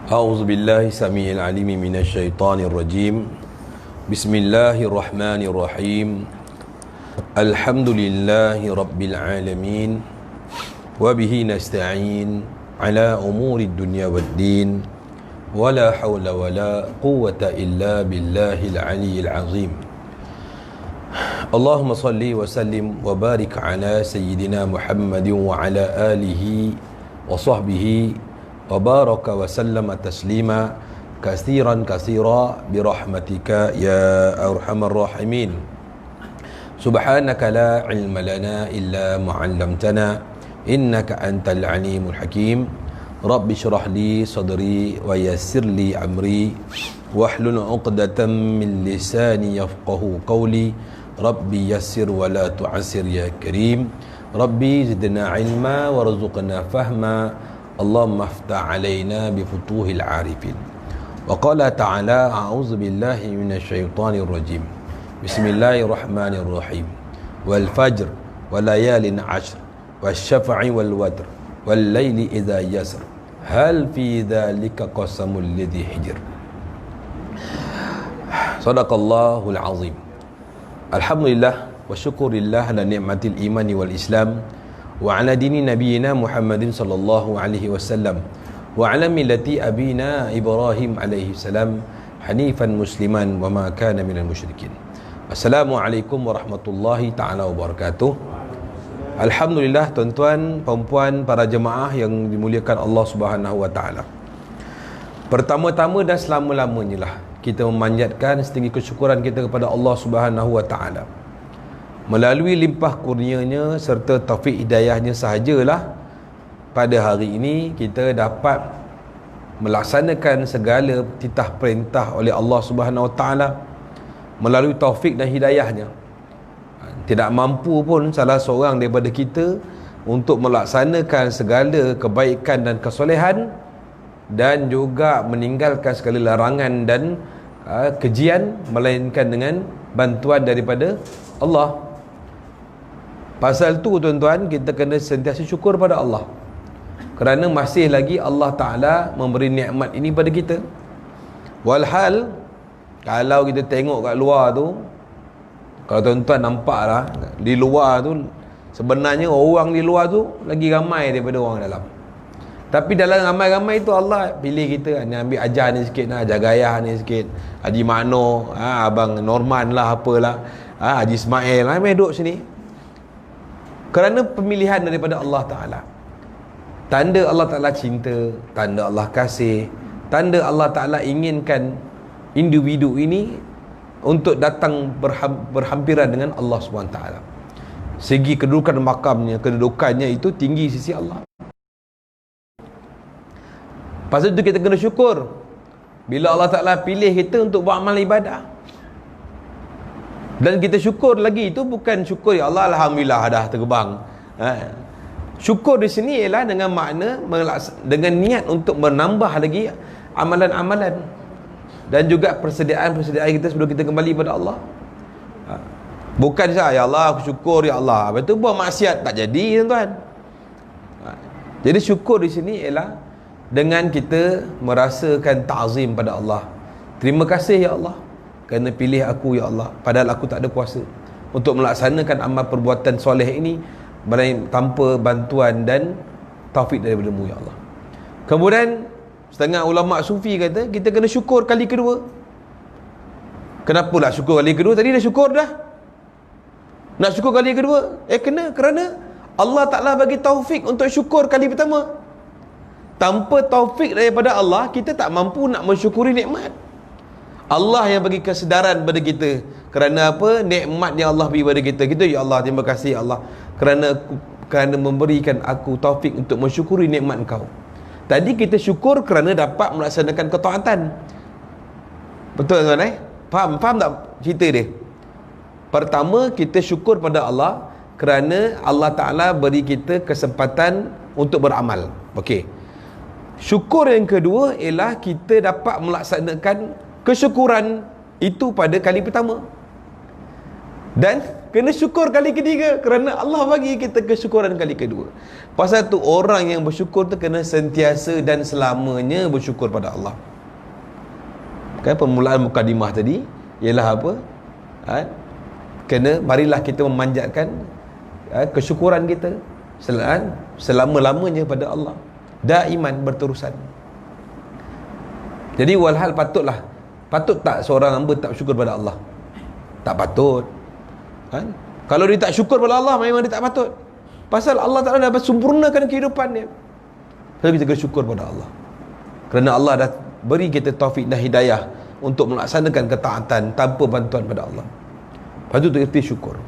أعوذ بالله السميع العليم من الشيطان الرجيم بسم الله الرحمن الرحيم الحمد لله رب العالمين وبه نستعين على أمور الدنيا والدين ولا حول ولا قوة إلا بالله العلي العظيم اللهم صل وسلم وبارك على سيدنا محمد وعلى آله وصحبه وبارك وسلم تسليما كثيرا برحمتك يا أرحم الراحمين سبحانك لا علم لنا إلا ما علمتنا إنك أنت العليم الحكيم رب اشرح لي صدري ويسر لي أمري واحلل عقدة من لساني يفقه قولي ربي يسر ولا تعسر يا كريم ربي زدنا علما وارزقنا فهما اللهم افتح علينا بفتوح العارفين وقال تعالى أعوذ بالله من الشيطان الرجيم بسم الله الرحمن الرحيم والفجر وليال عشر والشفع والوتر والليل إذا يسر هل في ذلك قسم الذي حجر صدق الله العظيم الحمد لله والشكر لله على نعمة الإيمان والإسلام وعلى دين نبينا محمد صلى الله عليه وسلم وعلى ملة أبينا إبراهيم عليه السلام حنيفا مسلما وما كان من المشركين. Assalamualaikum warahmatullahi ta'ala wabarakatuh. Alhamdulillah tuan-tuan, puan-puan, para jemaah yang dimuliakan Allah Subhanahu wa taala. Pertama-tama dan selama-lamanya lah kita memanjatkan setinggi kesyukuran kita kepada Allah Subhanahu wa taala. Melalui limpah kurnianya serta taufik hidayahnya sahajalah pada hari ini kita dapat melaksanakan segala titah perintah oleh Allah Subhanahu Wa Taala melalui taufik dan hidayahnya. Tidak mampu pun salah seorang daripada kita untuk melaksanakan segala kebaikan dan kesolehan dan juga meninggalkan segala larangan dan kejian melainkan dengan bantuan daripada Allah. Pasal tu tuan-tuan, kita kena sentiasa syukur pada Allah kerana masih lagi Allah Ta'ala memberi nikmat ini pada kita. Walhal kalau kita tengok kat luar tu, kalau tuan-tuan nampak lah, di luar tu sebenarnya orang di luar tu lagi ramai daripada orang dalam. Tapi dalam ramai-ramai tu Allah pilih kita, ni ambil ajar ni sikit lah, ajar gayah ni sikit, Haji Makno, Abang Norman lah, apalah, Haji Ismail, main duduk sini. Kerana pemilihan daripada Allah Ta'ala. Tanda Allah Ta'ala cinta, tanda Allah kasih, tanda Allah Ta'ala inginkan individu ini untuk datang berhampiran dengan Allah SWT. Segi kedudukan makamnya, kedudukannya itu tinggi sisi Allah. Pasal itu kita kena syukur bila Allah Ta'ala pilih kita untuk buat amal ibadah. Dan kita syukur lagi, itu bukan syukur ya Allah alhamdulillah dah terbang. Syukur di sini ialah dengan makna dengan niat untuk menambah lagi amalan-amalan dan juga persediaan-persediaan kita sebelum kita kembali pada Allah. Bukan saja ya Allah aku syukur ya Allah, lepas tu buat maksiat tak jadi tuan-tuan. Jadi syukur di sini ialah dengan kita merasakan ta'zim pada Allah. Terima kasih ya Allah kerana pilih aku ya Allah, padahal aku tak ada kuasa untuk melaksanakan amal perbuatan soleh ini tanpa bantuan dan taufik daripada-Mu ya Allah. Kemudian setengah ulama sufi kata kita kena syukur kali kedua. Kenapalah syukur kali kedua? Tadi dah syukur dah. Nak syukur kali kedua? Kerana Allah Ta'ala bagi taufik untuk syukur kali pertama. Tanpa taufik daripada Allah, kita tak mampu nak mensyukuri nikmat. Allah yang bagi kesedaran pada kita. Kerana apa? Nikmat yang Allah beri pada kita. Kita, ya Allah, terima kasih ya Allah kerana memberikan aku taufik untuk mensyukuri nikmat Engkau. Tadi kita syukur kerana dapat melaksanakan ketaatan. Betul tuan Faham tak cerita dia? Pertama, kita syukur pada Allah kerana Allah Ta'ala beri kita kesempatan untuk beramal. Okey. Syukur yang kedua ialah kita dapat melaksanakan kesyukuran itu pada kali pertama. Dan kena syukur kali ketiga, kerana Allah bagi kita kesyukuran kali kedua. Pasal tu orang yang bersyukur tu kena sentiasa dan selamanya bersyukur pada Allah. Kan permulaan mukadimah tadi ialah apa? Kena marilah kita memanjatkan kesyukuran kita selama-lamanya pada Allah, daiman berterusan. Jadi walhal patut tak seorang hamba tak bersyukur pada Allah? Tak patut. Kalau dia tak syukur pada Allah, memang dia tak patut. Pasal Allah Ta'ala dah sempurnakan kehidupan dia. Jadi kita kena syukur pada Allah, kerana Allah dah beri kita taufik dan hidayah untuk melaksanakan ketaatan tanpa bantuan pada Allah. Patut kita syukur.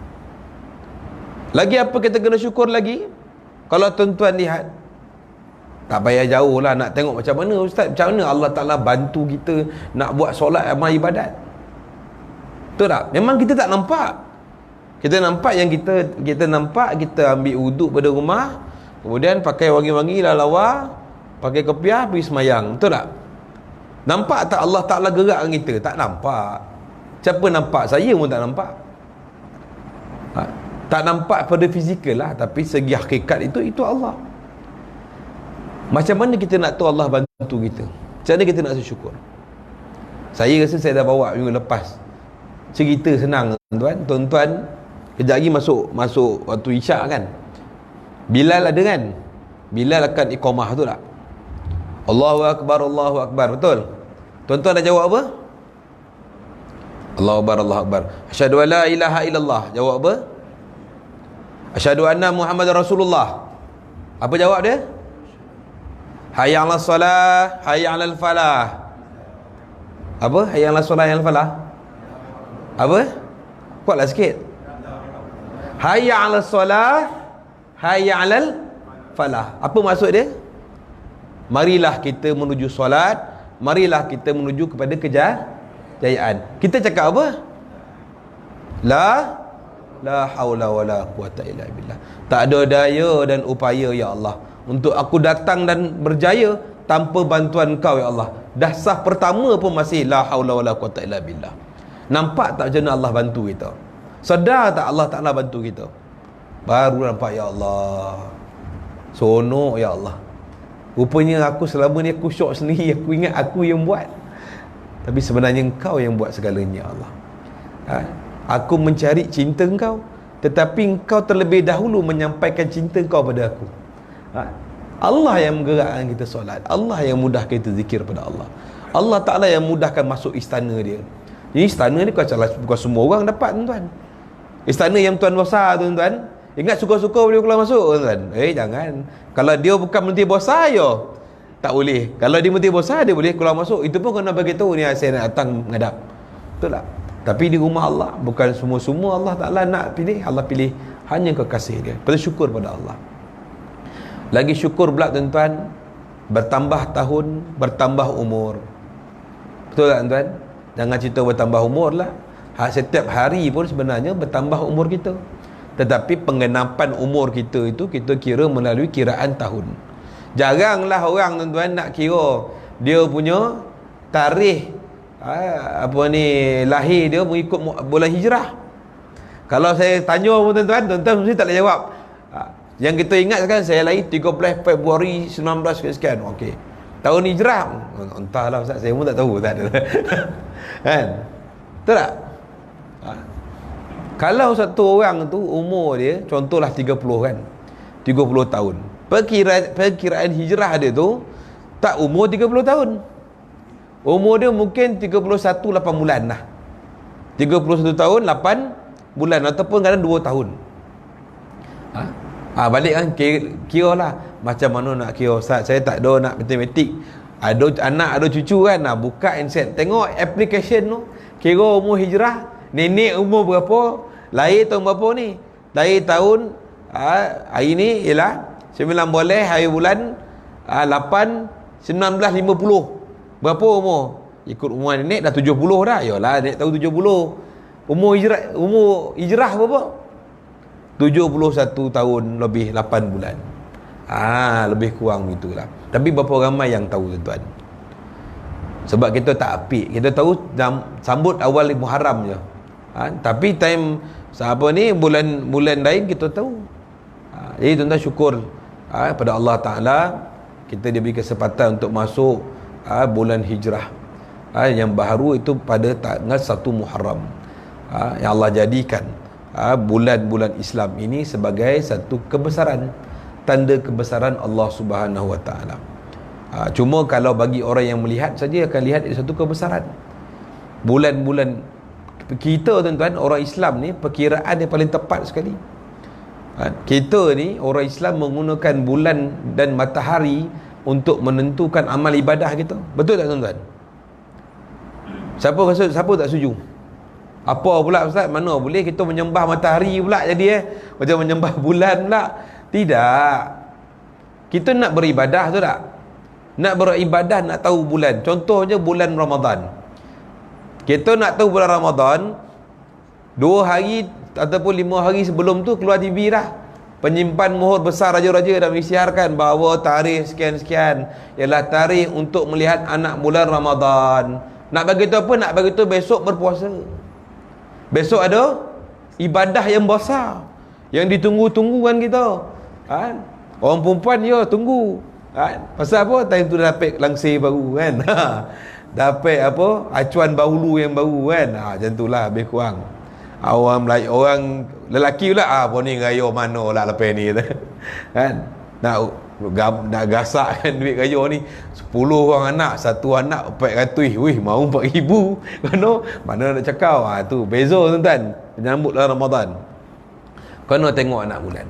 Lagi apa kita kena syukur lagi? Kalau tuan-tuan lihat, tak payah jauh lah nak tengok macam mana Ustaz, macam mana Allah Ta'ala bantu kita nak buat solat amal ibadat. Betul tak? Memang kita tak nampak. Kita nampak yang kita nampak kita ambil wuduk pada rumah, kemudian pakai wangi-wangi lawa, pakai kopiah, pergi semayang. Betul tak? Nampak tak Allah Ta'ala gerakkan kita? Tak nampak. Siapa nampak? Saya pun tak nampak. Tak nampak pada fizikal lah, tapi segi hakikat itu Allah. Macam mana kita nak tahu Allah bantu kita? Macam mana kita nak syukur? Saya rasa saya dah bawa minggu lepas cerita senang tuan-tuan. Kejap lagi masuk waktu isyak kan, Bilal ada kan, Bilal akan iqamah tu tak? Allahu Akbar, Allahu Akbar, betul? Tuan-tuan dah jawab apa? Allahu Akbar, Allahu Akbar. Asyhadu an la ilaha illallah. Jawab apa? Asyhadu anna Muhammadar Rasulullah. Apa jawab dia? Hayya 'alas salah, hayya 'alal falah. Apa? Hayya 'alas salah, hayya 'alal falah. Apa? Kuatlah sikit. Hayya 'alas salah, hayya 'alal falah. Apa maksud dia? Marilah kita menuju solat, marilah kita menuju kepada kejayaan. Kita cakap apa? La haula wala quwata illa billah. Tak ada daya dan upaya ya Allah untuk aku datang dan berjaya tanpa bantuan Kau ya Allah. Dah sah pertama pun masih la haula wala quwata illa billah. Nampak tak macam mana Allah bantu kita? Sedar tak Allah Ta'ala bantu kita? Baru nampak ya Allah. Sonok ya Allah. Rupanya aku selama ni aku syok sendiri, aku ingat aku yang buat. Tapi sebenarnya Engkau yang buat segalanya Allah. Aku mencari cinta Engkau, tetapi Engkau terlebih dahulu menyampaikan cinta Engkau pada aku. Allah yang menggerakkan kita solat, Allah yang mudahkan kita zikir pada Allah, Allah Ta'ala yang mudahkan masuk istana dia. Ini istana ni bukan semua orang dapat tuan-tuan. Istana yang tuan besar tuan-tuan, ingat suka-suka boleh keluar masuk tuan-tuan. Jangan. Kalau dia bukan menteri besar yo, tak boleh. Kalau dia menteri besar dia boleh keluar masuk. Itu pun kena bagi tahu ni saya nak datang menghadap. Betul tak? Tapi di rumah Allah bukan semua Allah Ta'ala nak pilih. Allah pilih hanya kekasih dia. Pada syukur pada Allah. Lagi syukur pula tuan-tuan, bertambah tahun, bertambah umur. Betul tak tuan-tuan? Jangan cerita bertambah umur lah. Setiap hari pun sebenarnya bertambah umur kita. Tetapi penggenapan umur kita itu kita kira melalui kiraan tahun. Jaranglah orang tuan-tuan nak kira dia punya tarikh lahir dia mengikut bulan hijrah. Kalau saya tanya pun tuan-tuan mesti tak boleh jawab. Yang kita ingat kan saya lahir 13 Februari 19 sekian. Okey. Tahun hijrah entahlah Ustaz, saya pun tak tahu tak ada. Kan? Betul tak? Kalau satu orang tu umur dia contohlah 30 kan, 30 tahun, perkiraan hijrah dia tu tak umur 30 tahun. Umur dia mungkin 31 8 bulan lah. 31 tahun 8 bulan ataupun kadang 2 tahun. Balik kan kira lah macam mana nak kira Ustaz, saya tak ada nak matematik. Ada anak ada cucu kan, buka handset tengok application tu, kira umur hijrah, nenek umur berapa, lahir tahun berapa ni, lahir tahun hari ni ialah 9 boleh hari bulan 8 1950. Berapa umur? Ikut umur nenek dah 70 dah. Yalah nenek tahu 70. Umur hijrah berapa? 71 tahun lebih 8 bulan. Lebih kurang begitulah. Tapi berapa ramai yang tahu tuan-tuan? Sebab kita tak apik. Kita tahu sambut awal Muharram je. Tapi time apa ni, bulan lain kita tahu. Jadi tuan-tuan syukur pada Allah Ta'ala, kita diberi kesempatan untuk masuk bulan hijrah yang baru itu pada tanggal 1 Muharram. Yang Allah jadikan bulan-bulan Islam ini sebagai satu kebesaran, tanda kebesaran Allah Subhanahu Wa Ta'ala. Cuma kalau bagi orang yang melihat saja akan lihat satu kebesaran. Bulan-bulan kita tuan-tuan, orang Islam ni perkiraan yang paling tepat sekali. Kita ni orang Islam menggunakan bulan dan matahari untuk menentukan amal ibadah kita. Betul tak tuan-tuan? Siapa tak setuju? Apa pula ustaz? Mana boleh kita menyembah matahari pula jadi macam menyembah bulan pula? Tidak. Kita nak beribadah tu tak? Nak beribadah, nak tahu bulan. Contohnya bulan Ramadan. Kita nak tahu bulan Ramadan 2 hari ataupun 5 hari sebelum tu keluar TV dah. Penyimpan mohor besar raja-raja dah mengisytiharkan bahawa tarikh sekian-sekian ialah tarikh untuk melihat anak bulan Ramadan. Nak bagi tahu apa? Nak bagi tahu besok berpuasa. Besok ada ibadah yang besar yang ditunggu-tunggu kan kita. Orang perempuan je tunggu. Pasal apa? Time tu dah dapat langsir baru kan. Dapat apa? Acuan bahulu yang baru kan. Macam itulah lebih kurang. Orang Melayu, orang lelaki pula apa ni raya mana lah lepas ni kan. Nak gasak kan duit raya ni 10 orang anak, satu anak 400. Wih, mau 4,000. Mana nak cakap. Tu beza tuan-tuan menyambut dalam Ramadan. Kena tengok anak bulan.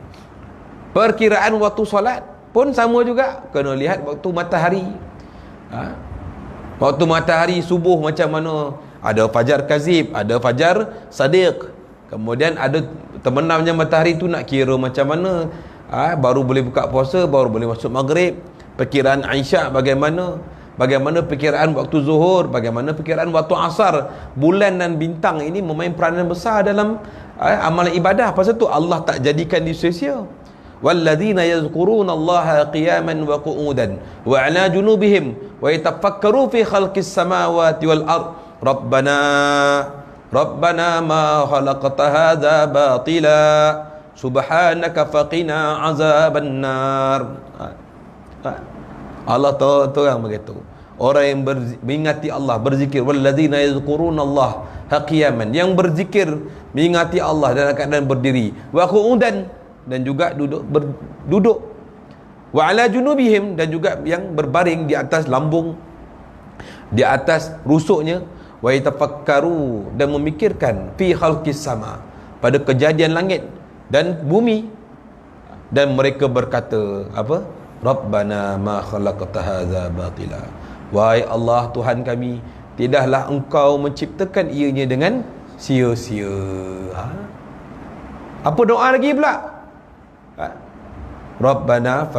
Perkiraan waktu solat pun sama juga. Kena lihat waktu matahari. Waktu matahari subuh macam mana. Ada fajar kazib, ada fajar sadiq. Kemudian ada terbenamnya matahari tu nak kira macam mana. Baru boleh buka puasa, baru boleh masuk maghrib. Perkiraan Aisyah bagaimana. Bagaimana perkiraan waktu zuhur, bagaimana perkiraan waktu asar. Bulan dan bintang ini memain peranan besar dalam amalan ibadah. Pasal tu Allah tak jadikan di sia-sia. Walladzina yazkuruna Allaha qiyaman wa qu'udan wa 'ala junubihim wa yatafakkaru fi khalqis samawati wal ard. Rabbana ma khalaqta hadza batila subhanaka faqina azaban nar. Allah tu orang begitu. Orang yang mengingati Allah, berzikir. Walladzina yazkuruna Allah qiyaman, yang berzikir mengingati Allah dalam keadaan berdiri. Wa qu'udan, dan juga duduk. Wa ala junubihim, dan juga yang berbaring di atas lambung, di atas rusuknya. Wa yatafakkaru, dan memikirkan fi khalqis sama, pada kejadian langit dan bumi. Dan mereka berkata apa? Rabbana ma khalaqta hadza batila. Wahai Allah Tuhan kami, tidaklah engkau menciptakan ianya dengan sia-sia. Apa doa lagi pula? Rabbana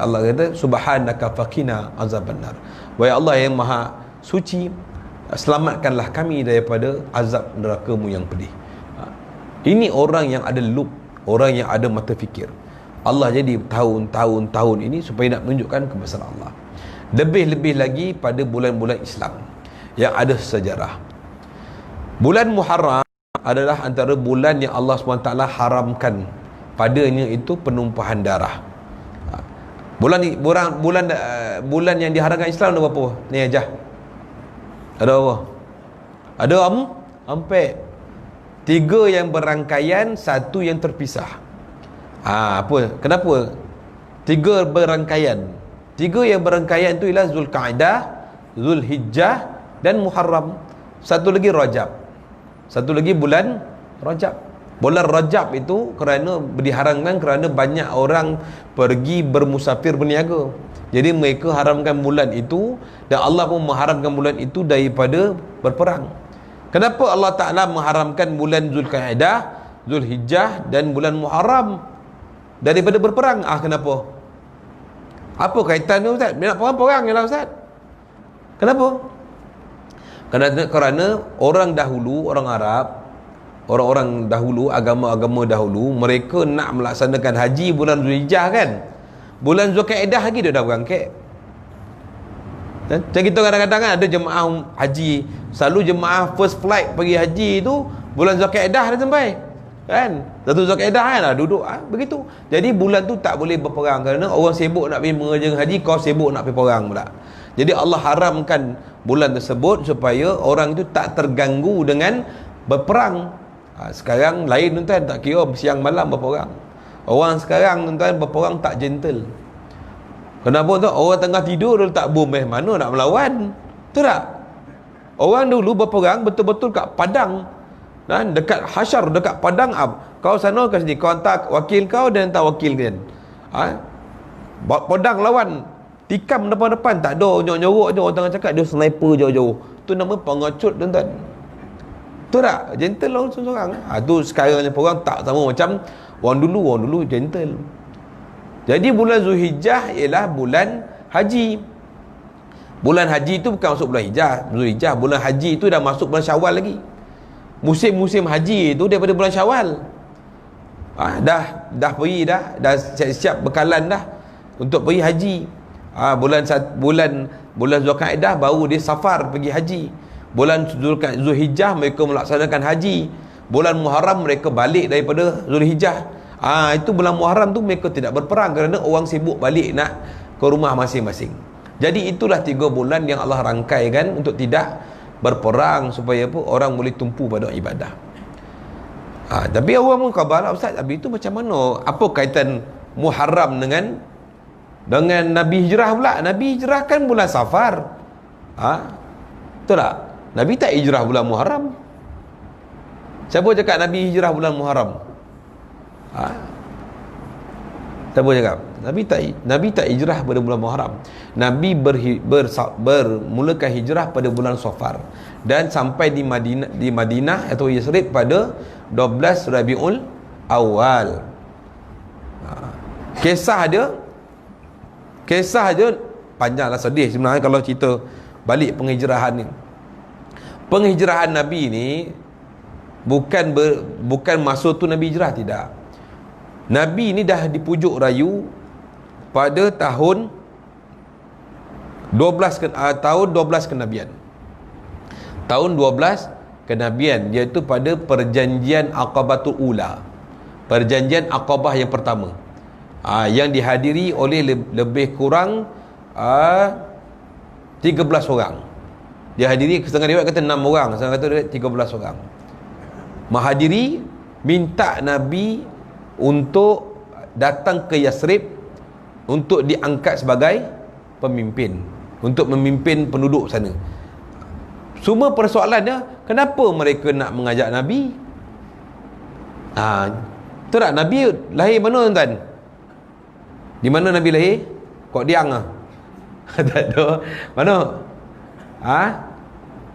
Allah kata subhanaka faqina azabannar. Wahai Allah yang maha suci, selamatkanlah kami daripada azab neraka-Mu yang pedih. Ini orang yang ada lub, orang yang ada mata fikir. Allah jadi tahun ini supaya nak menunjukkan kebesaran Allah. Lebih-lebih lagi pada bulan-bulan Islam yang ada sejarah. Bulan Muharram adalah antara bulan yang Allah SWT haramkan padanya itu penumpahan darah. Bulan yang diharamkan Islam ada berapa? Ni aja. Ada apa? Ada empat. 3 yang berangkaian, 1 yang terpisah. Apa? Kenapa 3 berangkaian? 3 yang berangkaian itu ialah Zulqa'dah, Zulhijjah dan Muharram. Satu lagi Rajab. Satu lagi bulan Rajab. Bulan Rajab itu kerana diharamkan kerana banyak orang pergi bermusafir berniaga. Jadi mereka haramkan bulan itu, dan Allah pun mengharamkan bulan itu daripada berperang. Kenapa Allah Ta'ala mengharamkan bulan Zulqa'dah, Zulhijjah dan bulan Muharram daripada berperang? Kenapa? Apa kaitan tu Ustaz? Nak perang je lah Ustaz. Kenapa? Kerana orang dahulu, orang Arab, orang-orang dahulu, agama-agama dahulu, mereka nak melaksanakan haji bulan Zulhijjah kan. Bulan Zulqa'dah lagi dia dah berangkat. Macam kita kadang-kadang kan ada jemaah haji Selalu jemaah first flight pergi haji tu bulan Zulkaidah dah sampai. Kan? Satu Zulkaidah kan dah duduk begitu. Jadi bulan tu tak boleh berperang kerana orang sibuk nak pergi mengerjakan haji, kau sibuk nak pergi perang pula. Jadi Allah haramkan bulan tersebut supaya orang itu tak terganggu dengan berperang. Sekarang lain tuan-tuan, tak kira siang malam berperang. Orang sekarang tuan-tuan berperang tak gentle. Kenapa tu? Orang tengah tidur dia letak bom, mana nak melawan? Betul tak? Orang dulu berperang betul-betul kat padang, dan dekat hasyar, dekat padang. Kau sana ke sini, kau hantar wakil kau dan hantar wakil kan. Padang lawan, tikam depan-depan, tak ada nyorok-nyorok je, orang tengah cakap dia sniper jauh-jauh. Tu nama pengecut tuan-tuan. Betul tak? Gentle lah seorang. Tu sekarang ni perang tak sama macam orang dulu gentle. Jadi bulan Zulhijjah ialah bulan haji. Bulan haji tu bukan masuk bulan Zulhijjah. Bulan haji tu dah masuk bulan Syawal lagi. Musim-musim haji tu daripada bulan Syawal. Dah pergi dah siap-siap bekalan dah untuk pergi haji. Bulan Zulkaidah baru dia safar pergi haji. Bulan Zulhijjah mereka melaksanakan haji. Bulan Muharram mereka balik daripada Zulhijjah. Itu bulan Muharram tu mereka tidak berperang kerana orang sibuk balik nak ke rumah masing-masing. Jadi itulah 3 bulan yang Allah rangkaikan untuk tidak berperang supaya orang boleh tumpu pada ibadah. Tapi orang pun khabar, Ustaz, habis itu macam mana? Apa kaitan Muharram dengan Nabi hijrah pula? Nabi hijrah kan bulan Safar. Betul tak? Nabi tak hijrah bulan Muharram. Siapa cakap Nabi hijrah bulan Muharram? Siapa cakap? Nabi tak hijrah pada bulan Muharram. Nabi bermulakan hijrah pada bulan Safar dan sampai di Madinah atau Yathrib pada 12 Rabiul Awal. Kisah dia panjanglah, sedih sebenarnya kalau cerita balik penghijrahan ni. Penghijrahan Nabi ni bukan masa tu Nabi hijrah, tidak. Nabi ni dah dipujuk rayu pada tahun 12 kenabian. Tahun 12 kenabian, iaitu pada perjanjian Aqabatul Ula. Perjanjian Aqabah yang pertama. Yang dihadiri oleh lebih kurang 13 orang. Dihadiri, setengah riwayat kata 6 orang, setengah kata 13 orang. Menghadiri, minta Nabi untuk datang ke Yathrib untuk diangkat sebagai pemimpin, untuk memimpin penduduk sana. Semua persoalannya, kenapa mereka nak mengajak Nabi? Betul tak? Nabi lahir mana tuan-tuan? Di mana Nabi lahir? Kok Diang tak ada. Mana?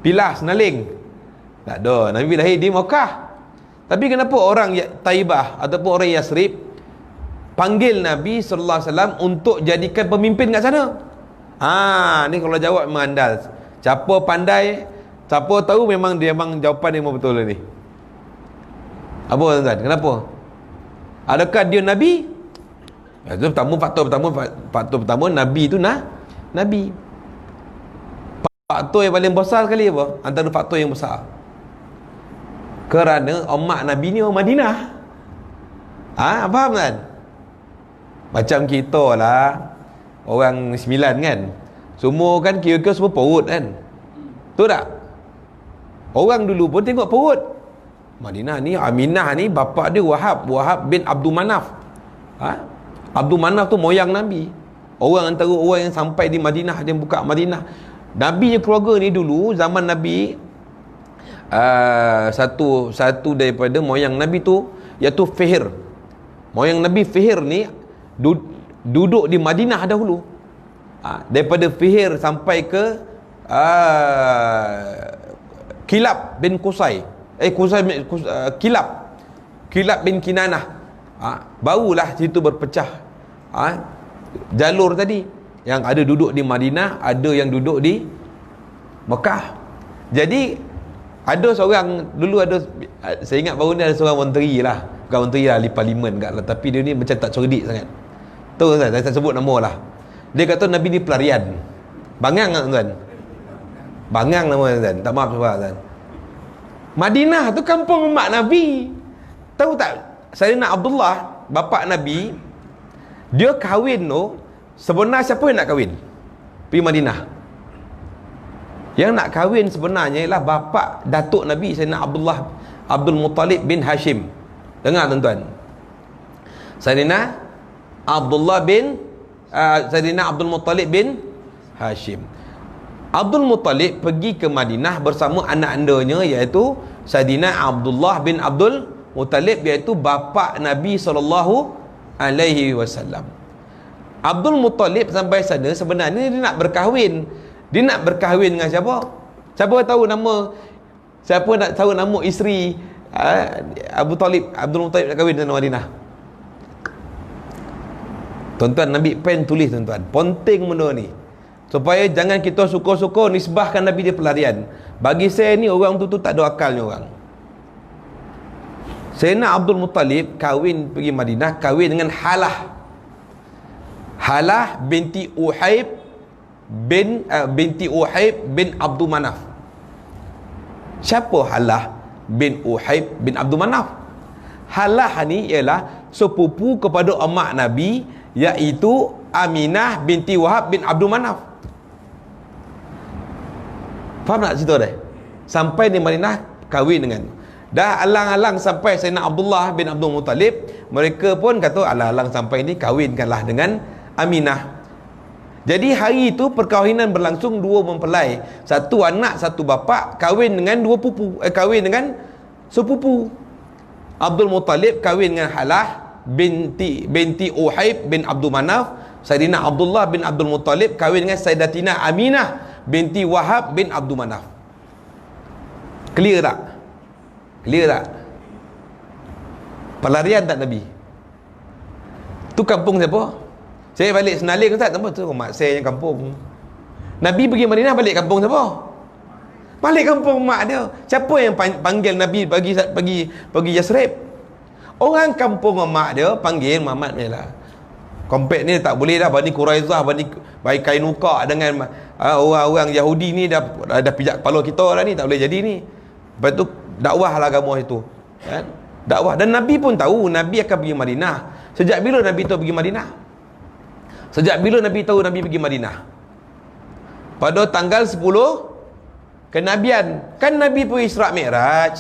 Pilah, Senaling? Tak ada. Nabi lahir di Makkah. Tapi kenapa orang Taibah ataupun orang Yathrib panggil Nabi sallallahu alaihi wasallam untuk jadikan pemimpin kat sana? Ni kalau jawab memang andal. Siapa pandai, siapa tahu memang jawapan dia memang betul ni. Apa tuan-tuan? Kenapa? Adakah dia Nabi? Itu faktor pertama Nabi tu Nabi. Faktor yang paling besar sekali apa? Antara faktor yang besar, kerana umat Nabi ni orang Madinah. Faham kan? Macam kita lah, orang Sembilan kan, semua kan kira-kira semua perut kan. Betul tak? Orang dulu pun tengok perut. Madinah ni, Aminah ni bapa dia Wahab bin Abdul Manaf. Abdul Manaf tu moyang Nabi. Orang antara orang yang sampai di Madinah, dia buka Madinah. Nabi punya keluarga ni dulu zaman Nabi, satu daripada moyang Nabi tu iaitu Fihr. Moyang Nabi Fihr ni duduk di Madinah dahulu. Daripada Fihr sampai ke Kilab bin Qusay. Kilab bin Kinanah. Barulah situ berpecah jalur tadi. Yang ada duduk di Madinah, ada yang duduk di Mekah. Jadi ada seorang dulu, saya ingat baru ni ada seorang menteri lah, bukan menteri lah, ahli parlimen kat lah, tapi dia ni macam tak cerdik sangat. Tahu tak, saya tak sebut nama lah. Dia kata Nabi ni pelarian. Bangang tak tuan? Bangang nama tuan. Tak maaf sebab tuan. Madinah tu kampung mak Nabi. Tahu tak? Sayyidina Abdullah, bapa Nabi, dia kahwin tu, sebenar siapa yang nak kahwin? Pergi Madinah. Yang nak kahwin sebenarnya ialah bapa datuk Nabi, Sayyidina Abdul Muttalib bin Hashim. Dengar tuan-tuan. Sayyidina Abdul Muttalib bin Hashim. Abdul Muttalib pergi ke Madinah bersama anak andanya, iaitu Sayyidina Abdullah bin Abdul Muttalib, iaitu bapa Nabi SAW. Abdul Muttalib sampai sana sebenarnya dia nak berkahwin. Dia nak berkahwin dengan siapa? Siapa tahu nama? Siapa nak tahu nama isteri Abdul Muttalib nak kahwin dengan Madinah? Tuan-tuan, Nabi pen tulis tuan-tuan. Penting benda ni. Supaya jangan kita suka-suka nisbahkan Nabi dia pelarian. Bagi saya ni orang tu tak ada akalnya orang. Sayyidina Abdul Muttalib kahwin pergi Madinah, kahwin dengan Halah binti Uhaib bin Abdul Manaf. Siapa Halah bin Uhaib bin Abdul Manaf? Halah ni ialah sepupu kepada emak Nabi, iaitu Aminah binti Wahab bin Abdul Manaf. Faham tak cerita dia? Sampai di Madinah kahwin dengan. Dah alang-alang sampai Sayyidina Abdullah bin Abdul Muttalib, mereka pun kata alang-alang sampai ni kahwinkanlah dengan Aminah. Jadi hari itu perkahwinan berlangsung, dua mempelai, satu anak satu bapa, kahwin dengan dua pupu, kahwin dengan sepupu. Abdul Muttalib kahwin dengan Halah binti Uhaib bin Abdul Manaf. Sayyidina Abdullah bin Abdul Muttalib kahwin dengan Sayyidatina Aminah binti Wahab bin Abdul Manaf. Clear tak? Clear tak? Pelarian tak Nabi? Tu kampung siapa? Saya balik Senaling Ustaz, apa tu? Mak saya yang kampung. Nabi pergi Madinah, balik kampung siapa? Balik kampung mak dia. Siapa yang panggil Nabi pergi Yasrib? Orang kampung mak dia panggil Muhammad ni lah. Kompet ni tak boleh dah, Bani Quraizah, Bani Kainuka dengan orang-orang Yahudi ni dah pijak kepala kita dah ni, tak boleh jadi ni. Lepas tu dakwah lah agama itu, kan? Dakwah. Dan Nabi pun tahu Nabi akan pergi Madinah. Sejak bila Nabi tahu pergi Madinah? Sejak bila Nabi tahu Nabi pergi Madinah? Pada tanggal 10 kenabian. Kan Nabi pergi Isra' Mi'raj.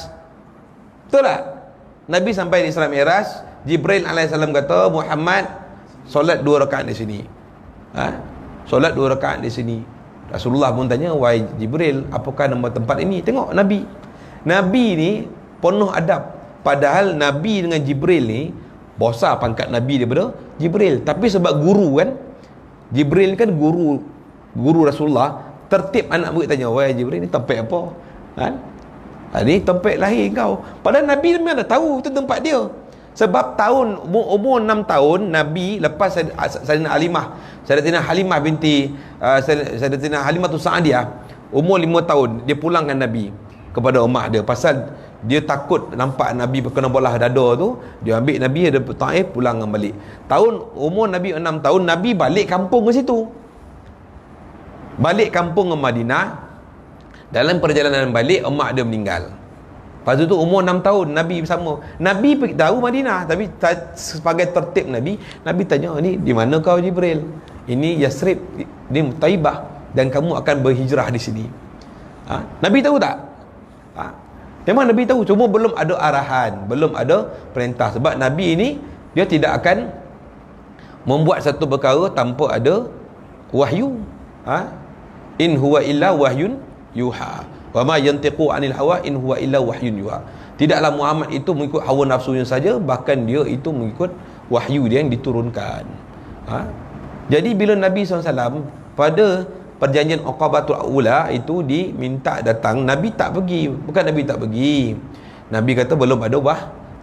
Betul tak? Nabi sampai di Isra' Mi'raj, Jibril alaihissalam kata, Muhammad solat 2 rakaat di sini. Solat 2 rakaat di sini. Rasulullah pun tanya, wahai Jibril, apakah nama tempat ini? Tengok Nabi ni penuh adab. Padahal Nabi dengan Jibril ni besar pangkat Nabi daripada Jibril. Tapi sebab guru kan, Jibril kan guru Rasulullah, tertib anak murid tanya, wahai Jibril, ni tempat apa? Ni tempat lahir kau. Padahal Nabi memang dah tahu tu tempat dia. Sebab umur 6 tahun Nabi lepas Sayyidatina Halimah binti Sayyidatina Halimah Sa'diyah, umur 5 tahun dia pulangkan Nabi kepada emak dia, pasal dia takut nampak Nabi berkena bolah dada tu. Dia ambil Nabi ada Taif, pulang balik. Umur Nabi 6 tahun, Nabi balik kampung ke situ. Balik kampung ke Madinah. Dalam perjalanan balik, emak dia meninggal. Lepas tu umur 6 tahun Nabi bersama. Nabi tahu Madinah, tapi sebagai tertib Nabi tanya, ni di mana kau Jibril? Ini Yasrib, ini Taibah, dan kamu akan berhijrah di sini. Nabi tahu tak? Memang Nabi tahu, cuma belum ada arahan, belum ada perintah. Sebab Nabi ini dia tidak akan membuat satu perkara tanpa ada wahyu. In huwa illa wahyun yuha. Wa ma yantiqu anil hawa in huwa illa wahyun yuha. Tidaklah Muhammad itu mengikut hawa nafsunya saja, bahkan dia itu mengikut wahyu dia yang diturunkan. Jadi bila Nabi SAW pada perjanjian Aqabatul Ula itu diminta datang, Nabi tak pergi. Bukan Nabi tak pergi, Nabi kata belum ada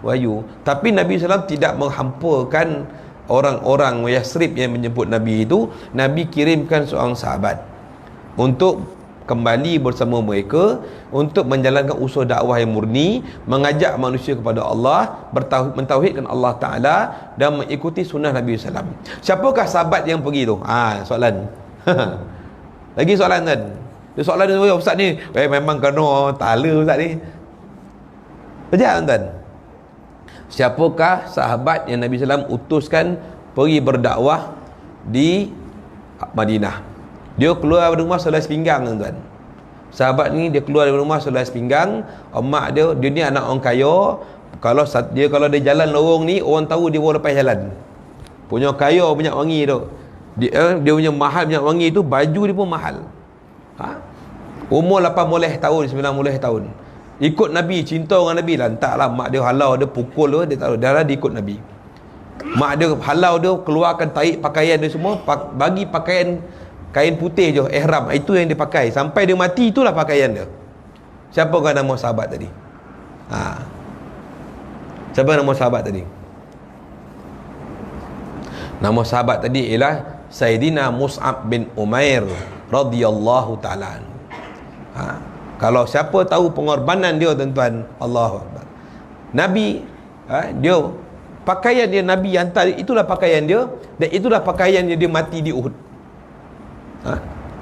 wahyu. Tapi Nabi SAW tidak menghampakan orang-orang Yasrib yang menjemput Nabi itu. Nabi kirimkan seorang sahabat untuk kembali bersama mereka untuk menjalankan usaha dakwah yang murni, mengajak manusia kepada Allah, mentauhidkan Allah Ta'ala dan mengikuti sunnah Nabi SAW. Siapakah sahabat yang pergi tu? Soalan. Lagi soalan kan? Dia soalan dia, ustaz ni memang kena tala ustaz ni. Betul tuan? Siapakah sahabat yang Nabi SAW utuskan pergi berdakwah di Madinah? Dia keluar dari rumah selai sepinggang tuan. Sahabat ni dia keluar dari rumah selai sepinggang. Mak dia ni anak orang kaya. Kalau dia jalan lorong ni, orang tahu dia baru lepas jalan. Punya kaya minyak wangi tu. Dia punya mahal minyak wangi tu, baju dia pun mahal. Umur 18 tahun, 19 tahun. Ikut Nabi, cinta dengan Nabi. Lantaklah mak dia halau dia, pukul dia tahu dah dia ikut Nabi. Mak dia halau dia, keluarkan tarik pakaian dia semua, bagi pakaian kain putih je, ihram, itu yang dia pakai sampai dia mati. Itulah pakaian dia. Siapa kan nama sahabat tadi? Siapa nama sahabat tadi? Nama sahabat tadi ialah Sayyidina Mus'ab bin Umair radhiyallahu ta'ala. Kalau siapa tahu pengorbanan dia tuan-tuan, Allahu Akbar. Nabi dia pakaian dia, Nabi hantar, itulah pakaian dia, dan itulah pakaian dia mati di Uhud.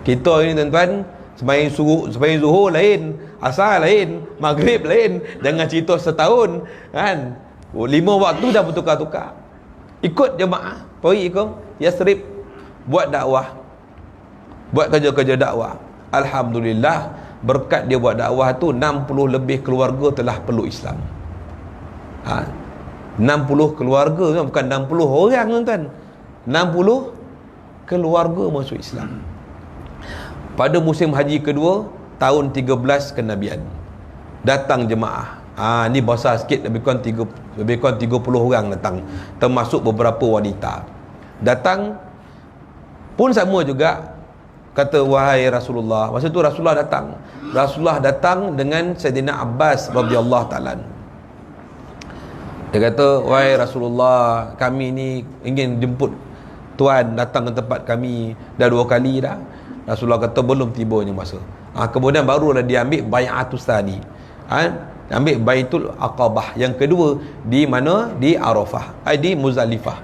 Kita ini tuan-tuan, sembahyang zuhur lain, asar lain, maghrib lain, jangan cerita setahun kan. 5 waktu dah bertukar-tukar. Ikut jemaah pergi ke Yasrib buat dakwah, buat kerja-kerja dakwah. Alhamdulillah, berkat dia buat dakwah tu 60 lebih keluarga telah peluk Islam. 60 keluarga, bukan 60 orang tuan-tuan, 60 keluarga masuk Islam. Pada musim haji kedua tahun 13 kenabian, datang jemaah. Ni besar sikit, lebih kurang 30 orang datang, termasuk beberapa wanita. Datang pun sama juga, kata wahai Rasulullah. Masa tu Rasulullah datang dengan Sayyidina Abbas radhiyallahu taala. Dia kata, wahai Rasulullah, kami ni ingin jemput tuan datang ke tempat kami dah 2 kali dah. Rasulullah kata belum tibanya masa. Kemudian barulah dia ambil bai'atus tsani. Ambil baitul aqabah yang kedua di mana? Di Arafah, di Muzdalifah,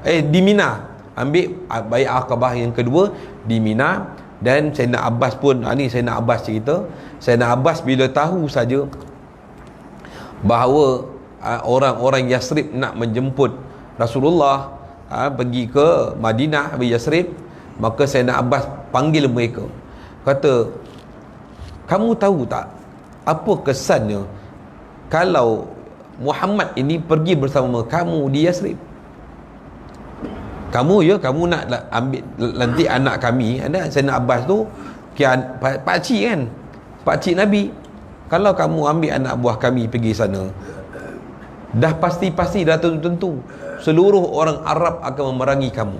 di Mina. Ambil bai'at aqabah yang kedua di Mina. Dan Sayyidina Abbas pun, ni Sayyidina Abbas cerita, Sayyidina Abbas bila tahu saja bahawa orang-orang Yasrib nak menjemput Rasulullah pergi ke Madinah, pergi Yasrib, maka Sayyidina Abbas panggil mereka, kata, kamu tahu tak apa kesannya kalau Muhammad ini pergi bersama kamu di Yasrib? Kamu nak ambil nanti anak kami, anak Sayyidina Abbas tu pakcik kan, pakcik Nabi. Kalau kamu ambil anak buah kami pergi sana, dah pasti dah tentu seluruh orang Arab akan memerangi kamu.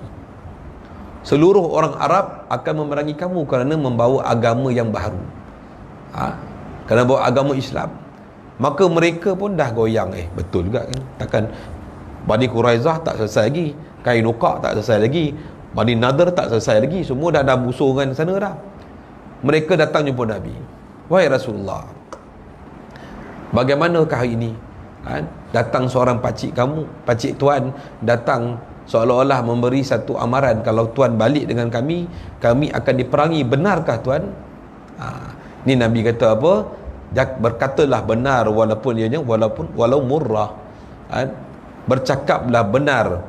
Seluruh orang Arab akan memerangi kamu kerana membawa agama yang baru, kerana bawa agama Islam. Maka mereka pun dah goyang. Betul juga kan, takkan Bani Quraizah tak selesai lagi, Kainuqa tak selesai lagi, Bani Nadir tak selesai lagi, semua dah musuh kan sana dah. Mereka datang jumpa Nabi, wahai Rasulullah, bagaimanakah hari ini? Datang seorang pakcik kamu, pakcik tuan datang seolah-olah memberi satu amaran, kalau tuan balik dengan kami akan diperangi. Benarkah tuan? Ni Nabi kata apa? Berkatalah benar walau murrah. Bercakaplah benar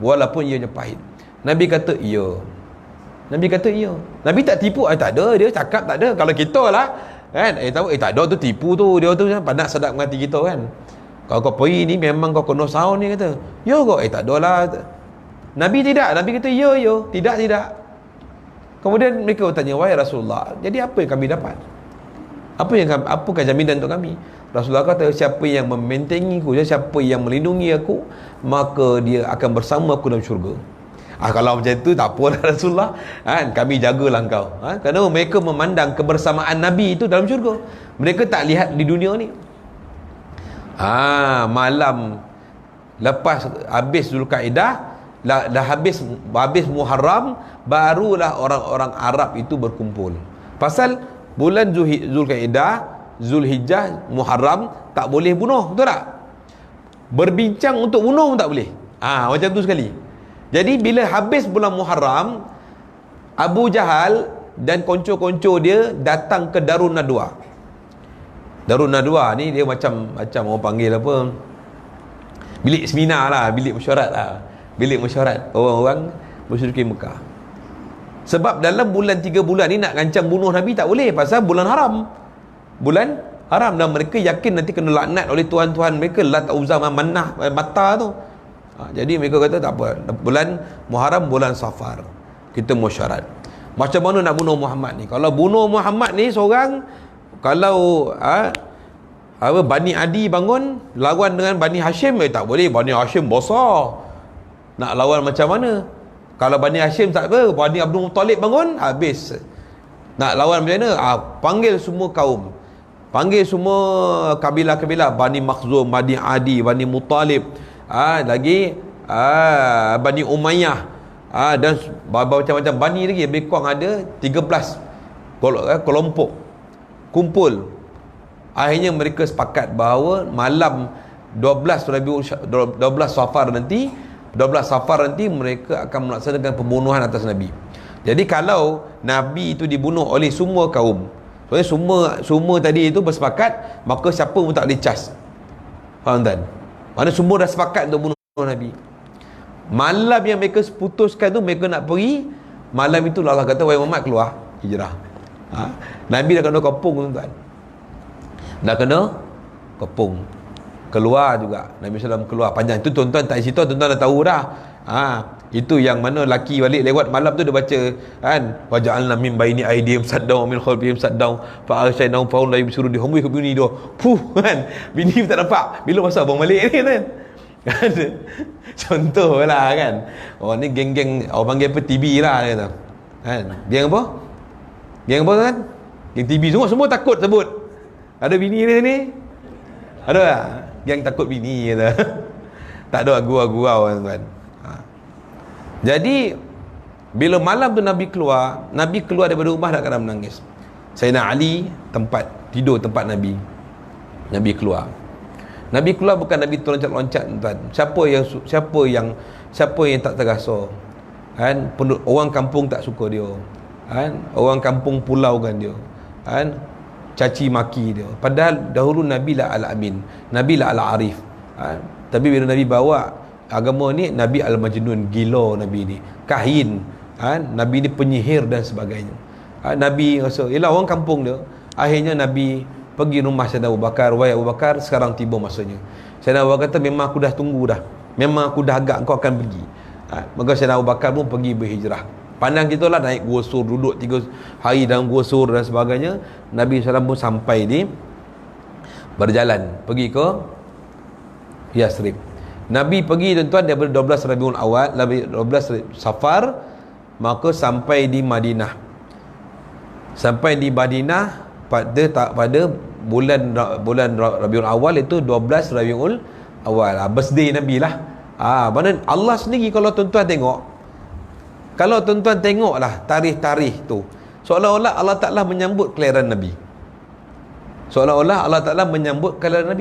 walaupun ianya pahit. Nabi kata iya. Nabi tak tipu. Tak ada, dia cakap tak ada. Kalau kita lah kan, tak ada tu tipu tu, dia tu pandang sedap menghati kita kan. Kalau kau pergi ni memang kau kena sound ni, kata ya kau tak ada lah. Nabi tidak. Nabi kata ya tidak. Kemudian mereka bertanya, wahai Rasulullah, jadi apa yang kami dapat? Apakah jaminan untuk kami? Rasulullah kata, siapa yang membentengiku, siapa yang melindungi aku, maka dia akan bersama aku dalam syurga. Kalau macam tu tak apalah Rasulullah, kami jagalah engkau. Kerana mereka memandang kebersamaan Nabi itu dalam syurga. Mereka tak lihat di dunia ni. Malam lepas habis Zulkaidah, dah habis Muharram, barulah orang-orang Arab itu berkumpul. Pasal bulan Zulkaidah, Zulhijjah, Muharram tak boleh bunuh, betul tak? Berbincang untuk bunuh pun tak boleh. Macam tu sekali. Jadi bila habis bulan Muharram, Abu Jahal dan konco-konco dia datang ke Darun Nadwa. Darun Nadwa ni dia macam orang panggil apa, bilik seminar lah, bilik mesyuarat lah, bilik mesyuarat orang-orang musyrikin Mekah. Sebab dalam bulan 3 bulan ni nak rancang bunuh Nabi tak boleh, pasal bulan haram, dan mereka yakin nanti kena laknat oleh tuhan-tuhan mereka, Lat, Uzza, Manah, Mata tu. Jadi mereka kata tak apa, bulan Muharram, bulan Safar kita mesyuarat. Macam mana nak bunuh Muhammad ni? Kalau bunuh Muhammad ni seorang, kalau Bani Adi bangun lawan dengan Bani Hashim, tak boleh, Bani Hashim besar, nak lawan macam mana? Kalau Bani Hashim tak apa, Bani Abdul Muttalib bangun, habis. Nak lawan macam mana? Panggil semua kaum, panggil semua kabilah-kabilah, Bani Makhzum, Bani Adi, Bani Muttalib, Bani Umayyah, dan macam-macam Bani lagi, lebih kurang ada 13 kelompok kumpul. Akhirnya mereka sepakat bahawa malam 12 Safar nanti mereka akan melaksanakan pembunuhan atas Nabi. Jadi kalau Nabi itu dibunuh oleh semua kaum, semua tadi itu bersepakat, maka siapa pun tak boleh cas. Faham tak? Mana semua dah sepakat untuk bunuh Nabi. Malam yang mereka putuskan tu, mereka nak pergi, malam itu Allah kata, wahai Muhammad, keluar hijrah. Nabi dah kena kepung, tuan-tuan. Dah kena kepung, keluar juga. Nabi SAW keluar panjang. Itu tuan-tuan tak cerita, tuan-tuan dah tahu dah. Itu yang mana laki balik lewat malam tu dia baca kan, waja'alna min baini aydihim saddaw min khalfihim saddaw fa aghshaynahum fa hum la yubsirun, dia hembui ke bini dia. Kan. Bini tak nampak. Bila masa abang balik ni kan. Contoh lah kan. Oh ni geng-geng orang panggil apa, TB lah dia kata. Kan. Geng apa? Geng apa kan? Geng TB semua takut sebut. Ada bini dia ni? Ada tak? Geng takut bini kata. Tak ada gurau-gurau tuan-tuan. Jadi bila malam tu Nabi keluar daripada rumah dah kadang menangis. Sayyidina Ali tidur tempat Nabi. Nabi keluar bukan Nabi loncat-loncat tuan. Siapa yang tak terasa kan, orang kampung tak suka dia kan, orang kampung pulau kan dia kan, caci maki dia. Padahal dahulu Nabi lah Al-Amin, Nabi lah Al-Arif kan? Tapi bila Nabi bawa agama ni, Nabi Al-Majnun, gila Nabi ni, kahin kan? Nabi ni penyihir dan sebagainya. Nabi rasa ialah orang kampung dia. Akhirnya Nabi pergi rumah Sayyidina Abu Bakar, wahai Abu Bakar, sekarang tiba masanya. Sayyidina Abu Bakar kata, memang aku dah tunggu dah, memang aku dah agak kau akan pergi. Maka Sayyidina Abu Bakar pun pergi berhijrah. Pandang kita lah, naik Gua Sur, duduk 3 hari dalam Gua Sur dan sebagainya. Nabi SAW pun sampai di, berjalan pergi ke Yasrib. Nabi pergi tuan-tuan daripada 12 Rabiul Awal, 12 Safar, maka sampai di Madinah. Sampai di Madinah pada bulan Rabiul Awal, itu 12 Rabiul Awal. Birthday Nabi lah. Mana Allah sendiri, kalau tuan-tuan tengoklah tarikh-tarikh tu, seolah-olah Allah Ta'ala menyambut kelahiran Nabi.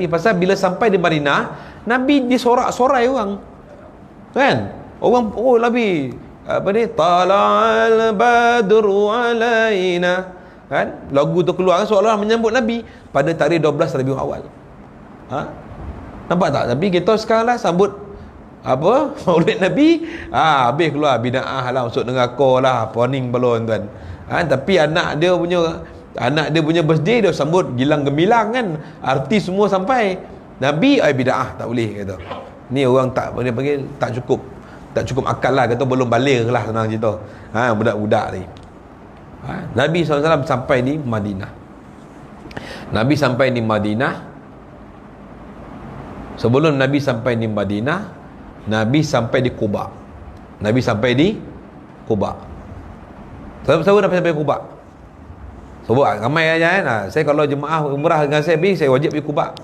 Pasal bila sampai di Madinah, Nabi disorak-sorai orang kan. Orang, oh Nabi apa ni, tala'al badru alaina kan, lagu tu keluar kan, seolah-olah menyambut Nabi pada tarikh 12 Rabiul Awal. Nampak tak? Tapi kita sekarang lah sambut apa, Maulid Nabi, habis keluar bid'ah lah, masuk neraka lah, warning belum tuan. Tapi anak dia punya birthday, dia sambut gilang gemilang kan, artis semua sampai. Nabi bid'ah, tak boleh kata. Ni orang tak boleh panggil tak cukup akal lah, kata belum balik lah, senang cerita. Budak-budak ni. Nabi SAW sampai di Madinah. Sebelum Nabi sampai di Madinah, Nabi sampai di Quba. Siapa dah sampai Quba? Sebut ramai aja kan. Saya kalau jemaah umrah dengan saya pergi, saya wajib pergi Quba.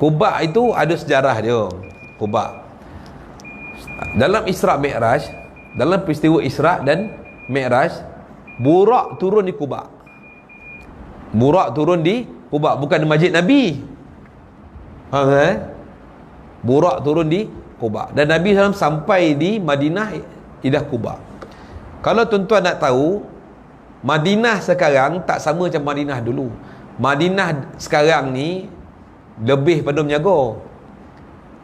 Quba itu ada sejarah dia. Quba dalam Isra' Mi'raj, dalam peristiwa Isra' dan Mi'raj, Burak turun di Quba. Bukan di Masjid Nabi. Burak turun di Quba, dan Nabi SAW sampai di Madinah Idah Quba. Kalau tuan-tuan nak tahu, Madinah sekarang tak sama macam Madinah dulu. Madinah sekarang ni lebih pada menjaga.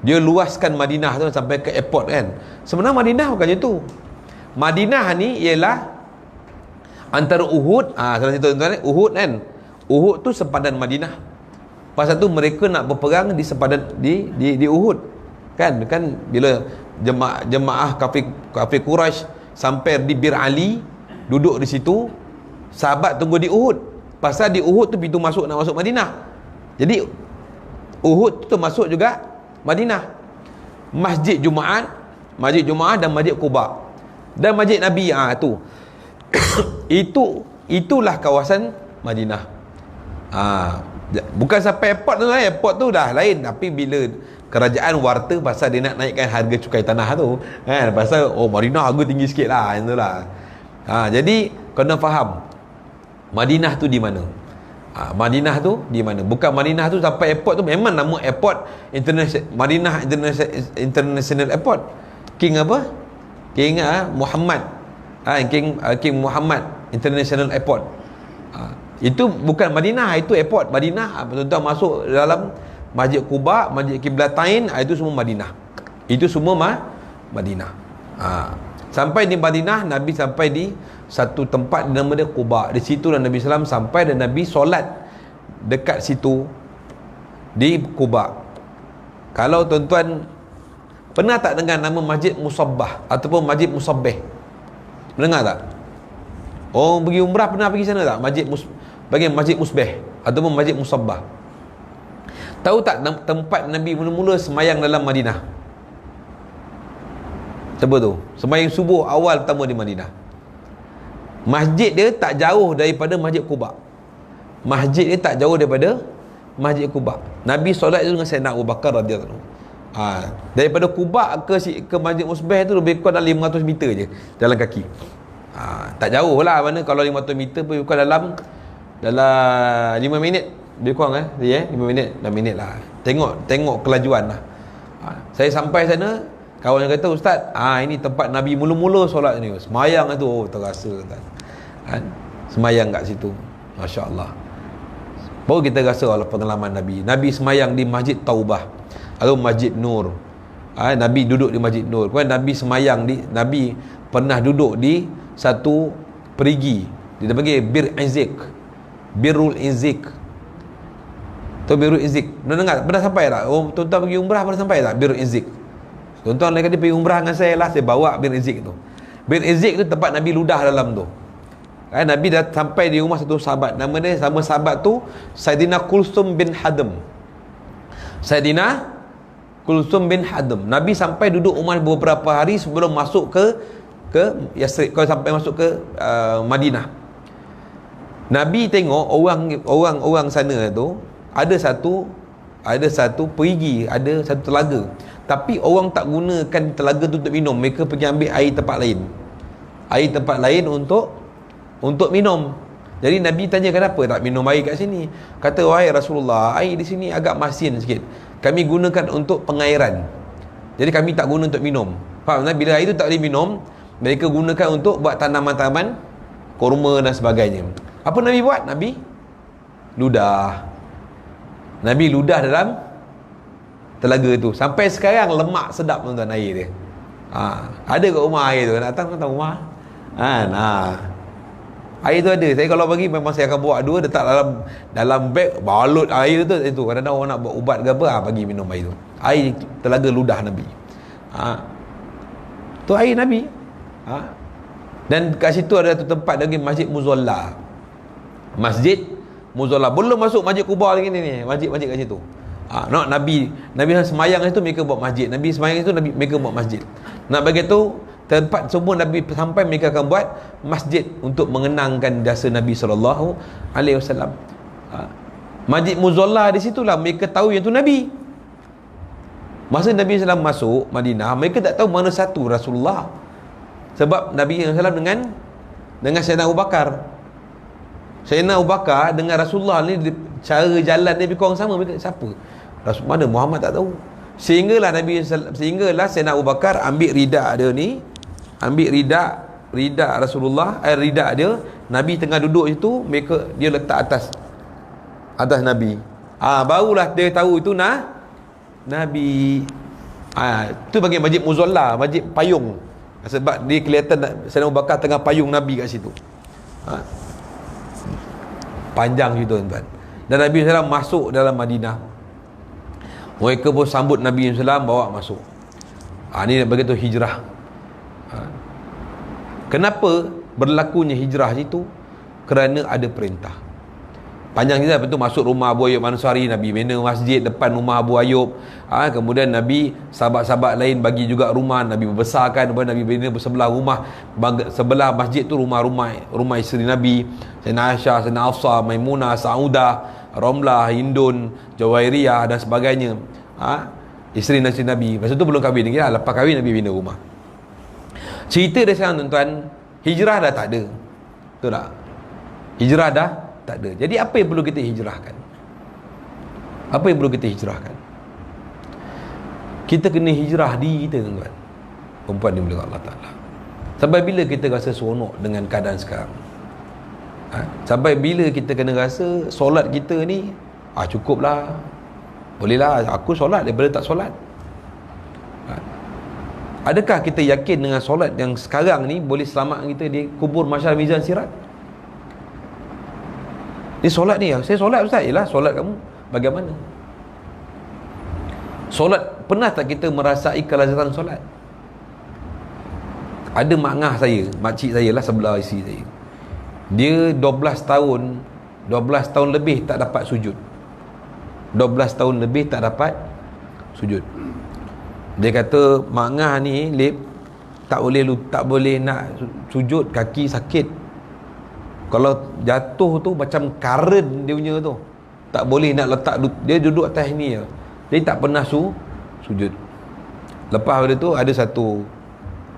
Dia luaskan Madinah tu sampai ke airport kan. Sebenarnya Madinah bukan macam tu. Madinah ni ialah antara Uhud, salah satu tuan-tuan, Uhud kan. Uhud tu sepadan Madinah. Pasal tu mereka nak berperang di sepadan di Uhud. Kan bila jemaah kafir Quraisy sampai di Bir Ali, duduk di situ, sahabat tunggu di Uhud. Pasal di Uhud tu pintu masuk nak masuk Madinah. Jadi Uhud tu masuk juga Madinah. Masjid Jumaat dan Masjid Quba dan Masjid Nabi tu. Itulah kawasan Madinah. Bukan sampai airport tu, airport tu dah lain. Tapi bila kerajaan warta pasal dia nak naikkan harga cukai tanah tu kan, pasal Madinah harga tinggi sikit lah, itulah. Jadi kena faham Madinah tu di mana. Madinah tu di mana? Bukan Madinah tu sampai airport tu memang nama airport Madinah International Airport. King apa? King Muhammad. King Muhammad International Airport. Itu bukan Madinah, itu airport Madinah. Tuan-tuan masuk dalam Masjid Quba, Masjid Qiblatain, itu semua Madinah. Itu semua Madinah. Sampai di Madinah, Nabi sampai di satu tempat nama dia Quba. Di situ Nabi SAW sampai dan Nabi solat dekat situ di Quba. Kalau tuan-tuan pernah tak dengar nama Masjid Musabbah ataupun Masjid Musabbih? Dengar tak? Pergi umrah pernah pergi sana tak? Masjid Musbih ataupun Masjid Musabbah. Tahu tak tempat Nabi mula-mula semayang dalam Madinah? Sebab tu semayang subuh awal pertama di Madinah. Masjid dia tak jauh daripada Masjid Quba. Masjid dia tak jauh daripada Masjid Quba. Nabi solat itu dengan Sayyidina Abu Bakar radhiyallahu anhu. Daripada Quba ke Masjid Musbih tu lebih kurang dalam 500 meter je jalan kaki. Tak jauh lah, mana kalau 500 meter lebih kurang dalam 5 minit lebih kurang 5 minit 6 minit lah. Tengok kelajuan lah. Saya sampai sana, kawan yang kata, Ustaz, ini tempat Nabi mula-mula solat ni. Semayang tu, terasa kan? Semayang kat situ, Masya Allah. Baru kita rasa Allah pengalaman Nabi. Nabi semayang di Masjid Taubah atau Masjid Nur. Nabi duduk di Masjid Nur. Kemudian Nabi semayang Nabi pernah duduk di satu perigi, dia panggil Bir Inzik, Birul Inzik. Tu Birul Inzik, pernah sampai tak? Tuan-tuan pergi umrah pernah sampai tak Birul Inzik? Tuan-tuan lain kali pergi umrah dengan saya lah, saya bawa Bir Inzik tu. Bir Inzik tu tempat Nabi ludah dalam tu. Nabi dah sampai di rumah satu sahabat, nama dia sama sahabat tu Sayyidina Kulsum bin Hadam. Sayyidina Kulsum bin Hadam. Nabi sampai duduk rumah beberapa hari sebelum masuk ke Yasrib, kalau sampai masuk ke Madinah. Nabi tengok orang sana tu ada satu perigi, ada satu telaga. Tapi orang tak gunakan telaga tu untuk minum, mereka pergi ambil air tempat lain untuk minum. Jadi Nabi tanya, kenapa tak minum air kat sini? Kata, wahai Rasulullah, air di sini agak masin sikit, kami gunakan untuk pengairan, jadi kami tak guna untuk minum. Faham tak? Bila air tu tak boleh minum, mereka gunakan untuk buat tanaman-tanaman kurma dan sebagainya. Apa Nabi buat? Nabi ludah dalam telaga tu. Sampai sekarang lemak sedap tuan-tuan air dia. Ada kat rumah air tu, nak datang rumah air tu ada. Saya kalau bagi memang saya akan bawa 2, letak dalam beg, balut air tu. Itu kadang-kadang orang nak buat ubat ke apa, bagi minum air tu. Air telaga ludah Nabi. Tu air Nabi. Dan kat situ ada satu tempat lagi, Masjid Muzalla. Masjid Muzalla. Belum masuk Masjid Quba lagi ni. Masjid kat situ. Nabi semayang itu mereka buat masjid. Nabi semayang itu mereka buat masjid. Nak bagi tu tempat semua Nabi sampai mereka akan buat masjid untuk mengenangkan jasa Nabi SAW. Masjid Muzalla di situlah mereka tahu yang tu Nabi. Masa Nabi SAW masuk Madinah, mereka tak tahu mana satu Rasulullah. Sebab Nabi SAW dengan Sayyidina Abu Bakar. Sayyidina Abu Bakar dengan Rasulullah ni, cara jalan dia lebih kurang sama. Siapa? Mana Muhammad tak tahu. Sehinggalah Sayyidina Abu Bakar ambil rida dia ni, ambil rida rida Rasulullah, rida dia, Nabi tengah duduk itu, mereka dia letak atas Nabi. Barulah dia tahu itu Nabi. Itu bagi masjid Muzalla, masjid payung. Sebab dia kelihatan Sayyidina Abu Bakar tengah payung Nabi kat situ. Panjang gitu tuan-tuan. Dan Nabi SAW masuk dalam Madinah. Mereka pun sambut Nabi SAW, bawa masuk. Ini begitu hijrah. Kenapa berlakunya hijrah itu? Kerana ada perintah. Panjang kita, lepas tu masuk rumah Abu Ayyub Ansari, Nabi bina masjid depan rumah Abu Ayyub. Kemudian Nabi, sahabat-sahabat lain bagi juga rumah, Nabi membesarkan, Nabi bina bersebelah rumah, sebelah masjid tu rumah isteri Nabi, Sayyidina Aisyah, Sayyidina Hafsah, Maimunah, Saudah, Romlah, Hindun, Jawairiyah dan sebagainya. Isteri Nabi. Lepas tu belum kahwin lagi lah. Lepas kahwin Nabi bina rumah. Cerita dia sekarang tuan-tuan, hijrah dah tak ada. Betul tak? Hijrah dah tak ada. Jadi apa yang perlu kita hijrahkan? Apa yang perlu kita hijrahkan? Kita kena hijrah diri kita tuan-tuan, perempuan dimulai Allah Ta'ala. Sampai bila kita rasa seronok dengan keadaan sekarang? Sampai bila kita kena rasa solat kita ni cukuplah, bolehlah aku solat daripada tak solat? Adakah kita yakin dengan solat yang sekarang ni boleh selamat kita di kubur mahsyar mizan sirat? Ni solat ni, saya solat ustaz, ialah solat kamu bagaimana? Solat, pernah tak kita merasai kelazatan solat? Ada mak saya, makcik saya lah, sebelah isteri saya, dia 12 tahun lebih tak dapat sujud. 12 tahun lebih tak dapat sujud. Dia kata mak ngah ni Lip, tak boleh nak sujud, kaki sakit. Kalau jatuh tu macam karen dia punya tu, tak boleh nak letak, dia duduk atas ni je. Dia tak pernah sujud. Lepas pada tu ada satu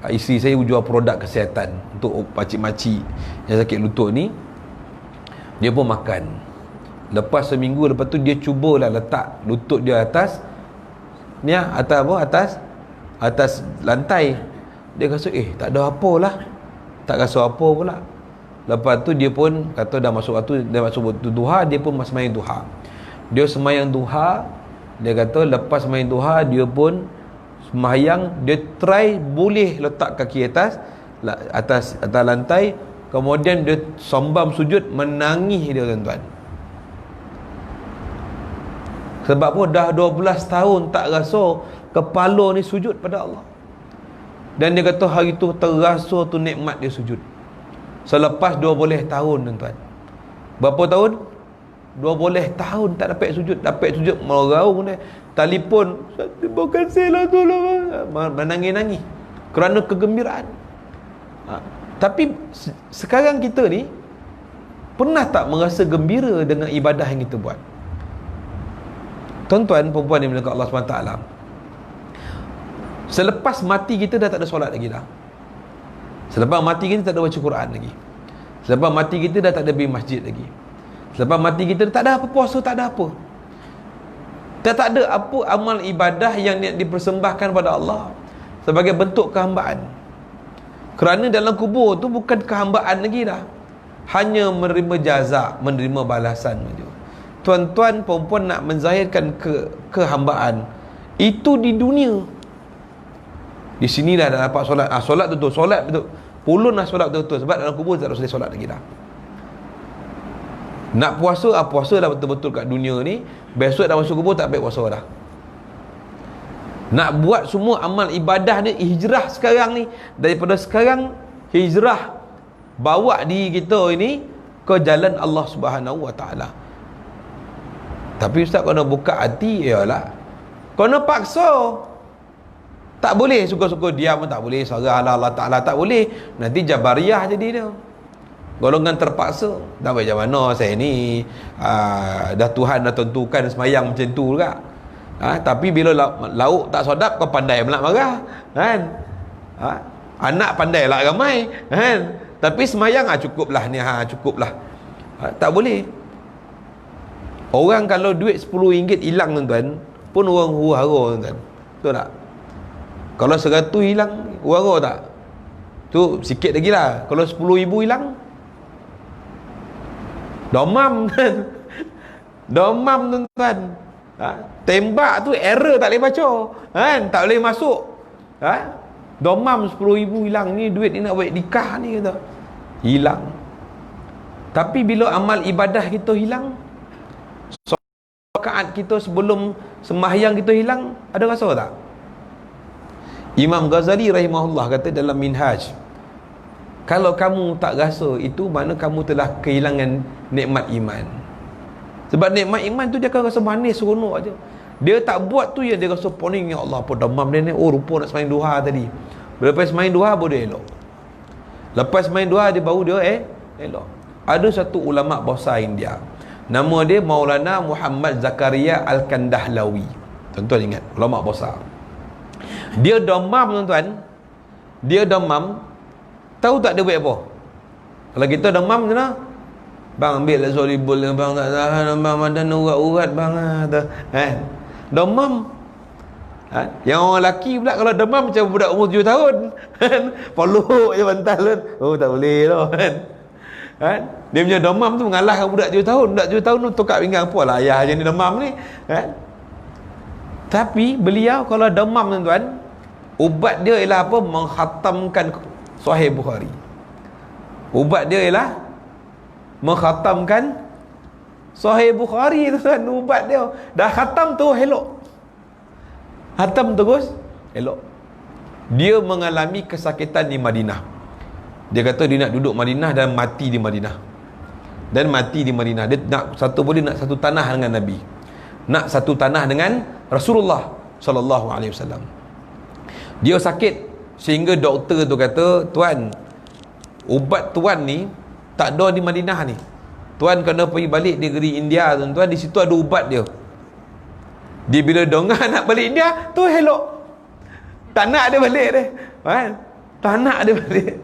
isteri saya jual produk kesihatan untuk pakcik-makcik yang sakit lutut ni. Dia pun makan. Lepas seminggu lepas tu dia cubalah letak lutut dia atas ni, atas lantai. Dia rasa tak ada apalah, tak rasa apa pula. Lepas tu dia pun kata dah masuk waktu duha, dia pun sembahyang duha. Dia sembahyang duha, dia kata lepas sembahyang duha dia pun sembahyang, dia try boleh letak kaki atas lantai. Kemudian dia sombam sujud, menangis dia tuan-tuan. Sebab pun dah 12 tahun tak rasa kepala ni sujud pada Allah. Dan dia kata hari tu terasa tu nikmat dia sujud. Selepas 12 tahun tuan-tuan. Berapa tahun? 12 tahun tak dapat sujud. Dapat sujud meraung dia, telefon, terima kasih lah tolong, menangis-nangis kerana kegembiraan. Tapi sekarang kita ni pernah tak merasa gembira dengan ibadah yang kita buat? Tuan-tuan, perempuan yang dimuliakan Allah SWT, selepas mati kita dah tak ada solat lagi dah. Selepas mati kita tak ada baca Quran lagi. Selepas mati kita dah tak ada pergi masjid lagi. Selepas mati kita tak ada apa puasa, tak ada apa. Tak ada apa amal ibadah yang dipersembahkan pada Allah sebagai bentuk kehambaan. Kerana dalam kubur tu bukan kehambaan lagi dah, hanya menerima jaza, menerima balasan saja. Tuan-tuan, perempuan nak menzahirkan kehambaan itu di dunia. Di sini dah dapat solat. Solat betul, solat betul. Pulun lah solat betul-betul. Sebab dalam kubur tak boleh solat lagi dah. Nak puasa, puasa dah betul-betul kat dunia ni. Besok dah masuk kubur tak baik puasa dah. Nak buat semua amal ibadah ni, hijrah sekarang ni, daripada sekarang hijrah, bawa diri kita ini ke jalan Allah Subhanahu Wa Taala. Tapi ustaz, kena buka hati, ialah kena paksa. Tak boleh suka-suka diam pun tak boleh, serah Allah Ta'ala tak boleh. Nanti Jabariyah jadi dia, golongan terpaksa. Dah macam mana saya ni, dah Tuhan dah tentukan semayang macam tu juga. Tapi bila lauk tak sedap, kau pandai pula marah kan? Anak pandai lah ramai kan? Tapi semayang cukuplah ni, cukuplah. Tak boleh. Orang kalau duit RM10 hilang tuan-tuan pun orang huru-hara tuan-tuan. Betul tak? Kalau 100 hilang, huru-hara tak? Tu sikit lagi lah. Kalau 10,000 hilang, domam kan. Domam tuan-tuan. Tembak tu error tak boleh baca kan, tak boleh masuk. Domam 10,000 hilang. Ni duit ni nak buat nikah ni kata. Hilang. Tapi bila amal ibadah kita hilang, rakaat kita sebelum sembahyang kita hilang, ada rasa tak? Imam Ghazali rahimahullah kata dalam Minhaj, kalau kamu tak rasa itu, mana kamu telah kehilangan nikmat iman. Sebab nikmat iman tu dia akan rasa manis, seronok aja. Dia tak buat tu ya, dia rasa poning, ya Allah apa demam dia ni, oh rupa nak sembahyang duha tadi. Lepas sembahyang duha baru dia elok. Lepas sembahyang duha dia baru dia elok. Ada satu ulama besar India, nama dia Maulana Muhammad Zakaria Al-Kandahlawi. Tuan-tuan ingat, ulama besar. Dia demam tuan-tuan. Dia demam. Tahu tak dia buat apa? Kalau kita demam macam mana? Bang ambil lah solibul bang, tak tahan bang, badan urat-urat bang demam. Yang orang lelaki pula kalau demam macam budak umur 7 tahun peluk je bantal kan. Oh tak boleh lah kan. Dia punya demam tu mengalahkan budak 7 tahun. Budak 7 tahun tu tokak pinggang, apa lah ayah je ni demam ni kan. Tapi beliau kalau demam tuan-tuan, ubat dia ialah apa? Menghatamkan Sahih Bukhari. Ubat dia ialah menghatamkan Sahih Bukhari tuan. Ubat dia dah khatam tu elok, khatam terus elok. Dia mengalami kesakitan di Madinah. Dia kata dia nak duduk Madinah dan mati di Madinah. Dan mati di Madinah. Dia nak satu tanah dengan Nabi, nak satu tanah dengan Rasulullah sallallahu alaihi wasallam. Dia sakit sehingga doktor tu kata, tuan, ubat tuan ni tak ada di Madinah ni. Tuan kena pergi balik di negeri India tuan-tuan, di situ ada ubat dia. Dia bila dengar nak balik India, tu elok. Tak nak dia balik dia. Tak nak dia balik.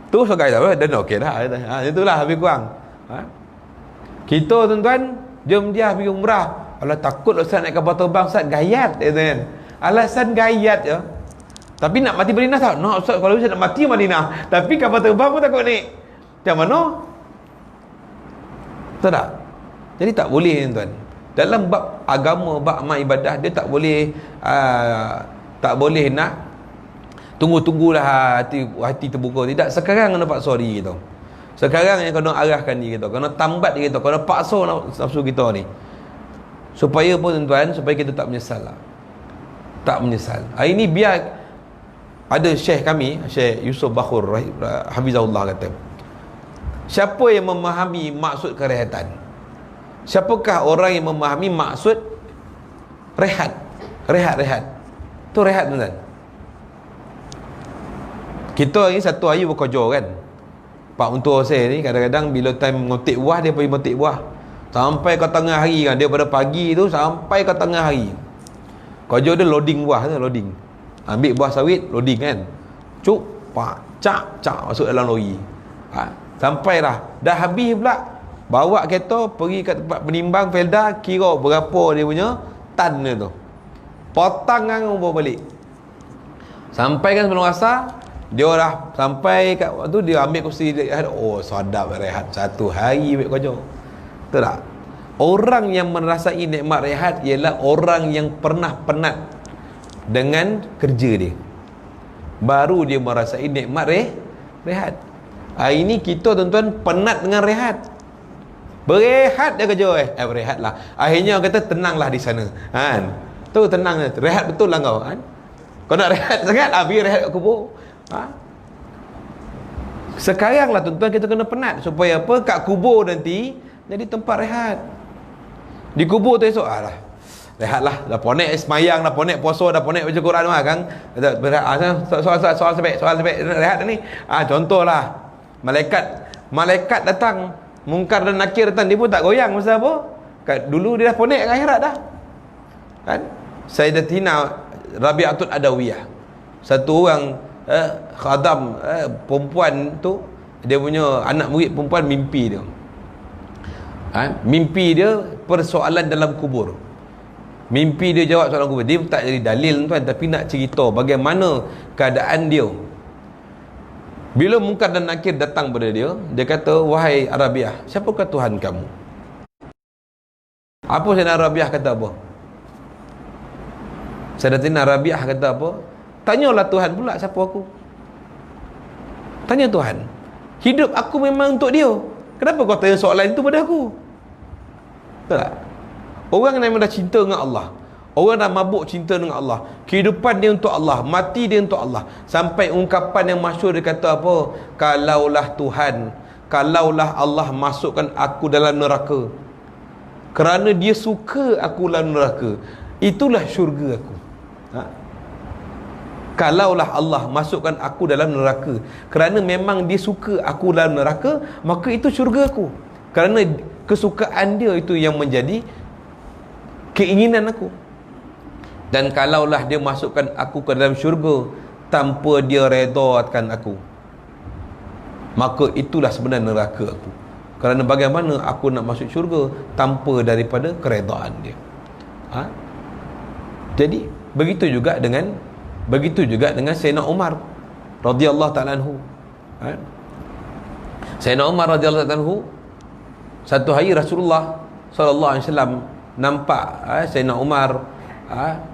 Tu segai tak apa, dan okey dah. Itulah lebih kurang. Kita tuan-tuan, jom dia pergi umrah. Alah takut Ustaz naik kapal terbang, Ustaz gayat dia kan. Alasan gayat je. Tapi nak mati Madinah tak? No Ustaz, kalau Ustaz nak mati Madinah, tapi kapal terbang pun takut naik. Macam mana? Tahu tak? Jadi tak boleh tuan. Dalam bab agama, bab amal ibadah, dia tak boleh nak tunggu-tunggulah hati terbuka. Tidak, sekarang kena paksa diri kita. Sekarang yang kena arahkan diri kita, kena tambat diri kita, kena paksa nafsu kita ni. Supaya apa tuan-tuan? Supaya kita tak menyesal lah. Tak menyesal. Hari ni biar ada syekh kami, Syekh Yusuf Bakhur Hafizahullah kata, siapa yang memahami maksud kerehatan? Siapakah orang yang memahami maksud rehat? Rehat. Tu rehat tuan-tuan. Kita ni satu hari bekerja kan. Pak Untur saya ni kadang-kadang bila time ngotik buah, dia pergi ngotik buah sampai ke tengah hari kan. Dia pada pagi tu sampai ke tengah hari. Kerja dia loading buah tu, loading. Ambil buah sawit, loading kan. Cuk, pak, cak masuk dalam lori. Sampai dah habis pula. Bawa kereta pergi ke tempat penimbang Felda, kira berapa dia punya tan dia tu. Potang kan bawa balik. Sampai kan sebelum asar, dia dah sampai kat waktu dia ambil kursi rehat. Oh, sedap rehat satu hari ambil kerja. Betul tak? Orang yang merasai nikmat rehat ialah orang yang pernah penat dengan kerja dia, baru dia merasai nikmat rehat. Hari ni kita tuan-tuan penat dengan rehat. Berehat dia kerja berehat lah. Akhirnya kata tenanglah di sana kan. Tu tenang, rehat betul lah kau kan. Kau nak rehat sangat, pergi rehat kat kubur. Sekarang lah tuan-tuan kita kena penat supaya apa? Kat kubur nanti jadi tempat rehat. Di kubur tu esok rehat lah, dah ponek semayang, dah ponek puasa, dah ponek baca Quran lah kan. Soal sebab rehat ni. Contohlah malaikat datang, Mungkar dan Nakir datang, dia pun tak goyang. Pasal apa? Dulu dia dah ponek kat akhirat dah kan. Sayyidatina Rabi'atul Adawiyah, satu orang khadam perempuan tu, dia punya anak murid perempuan mimpi dia. Mimpi dia persoalan dalam kubur. Mimpi dia jawab soalan kubur. Dia tak jadi dalil tuan, tapi nak cerita bagaimana keadaan dia Bila Munkar dan Nakir datang pada dia, dia kata, wahai Arabiah, siapakah Tuhan kamu? Apa Sayyidina Arabiah kata apa? Sayyidina Arabiah kata apa? Tanyalah Tuhan pula siapa aku. Tanya Tuhan. Hidup aku memang untuk dia. Kenapa kau tanya soalan itu pada aku? Betul tak? Orang yang memang dah cinta dengan Allah, orang dah mabuk cinta dengan Allah, kehidupan dia untuk Allah, mati dia untuk Allah, sampai ungkapan yang masyhur dia kata apa? Kalaulah Tuhan, kalaulah Allah masukkan aku dalam neraka kerana dia suka aku dalam neraka, itulah syurga aku. Kalaulah Allah masukkan aku dalam neraka kerana memang dia suka aku dalam neraka, maka itu syurga aku, kerana kesukaan dia itu yang menjadi keinginan aku. Dan kalaulah dia masukkan aku ke dalam syurga tanpa dia redakan aku, maka itulah sebenarnya neraka aku, kerana bagaimana aku nak masuk syurga tanpa daripada keredaan dia. Jadi begitu juga dengan Sayyidina Umar radhiyallahu ta'ala anhu. Sayyidina Umar radhiyallahu ta'ala anhu, satu hari Rasulullah sallallahu alaihi wasallam nampak Sayyidina Umar,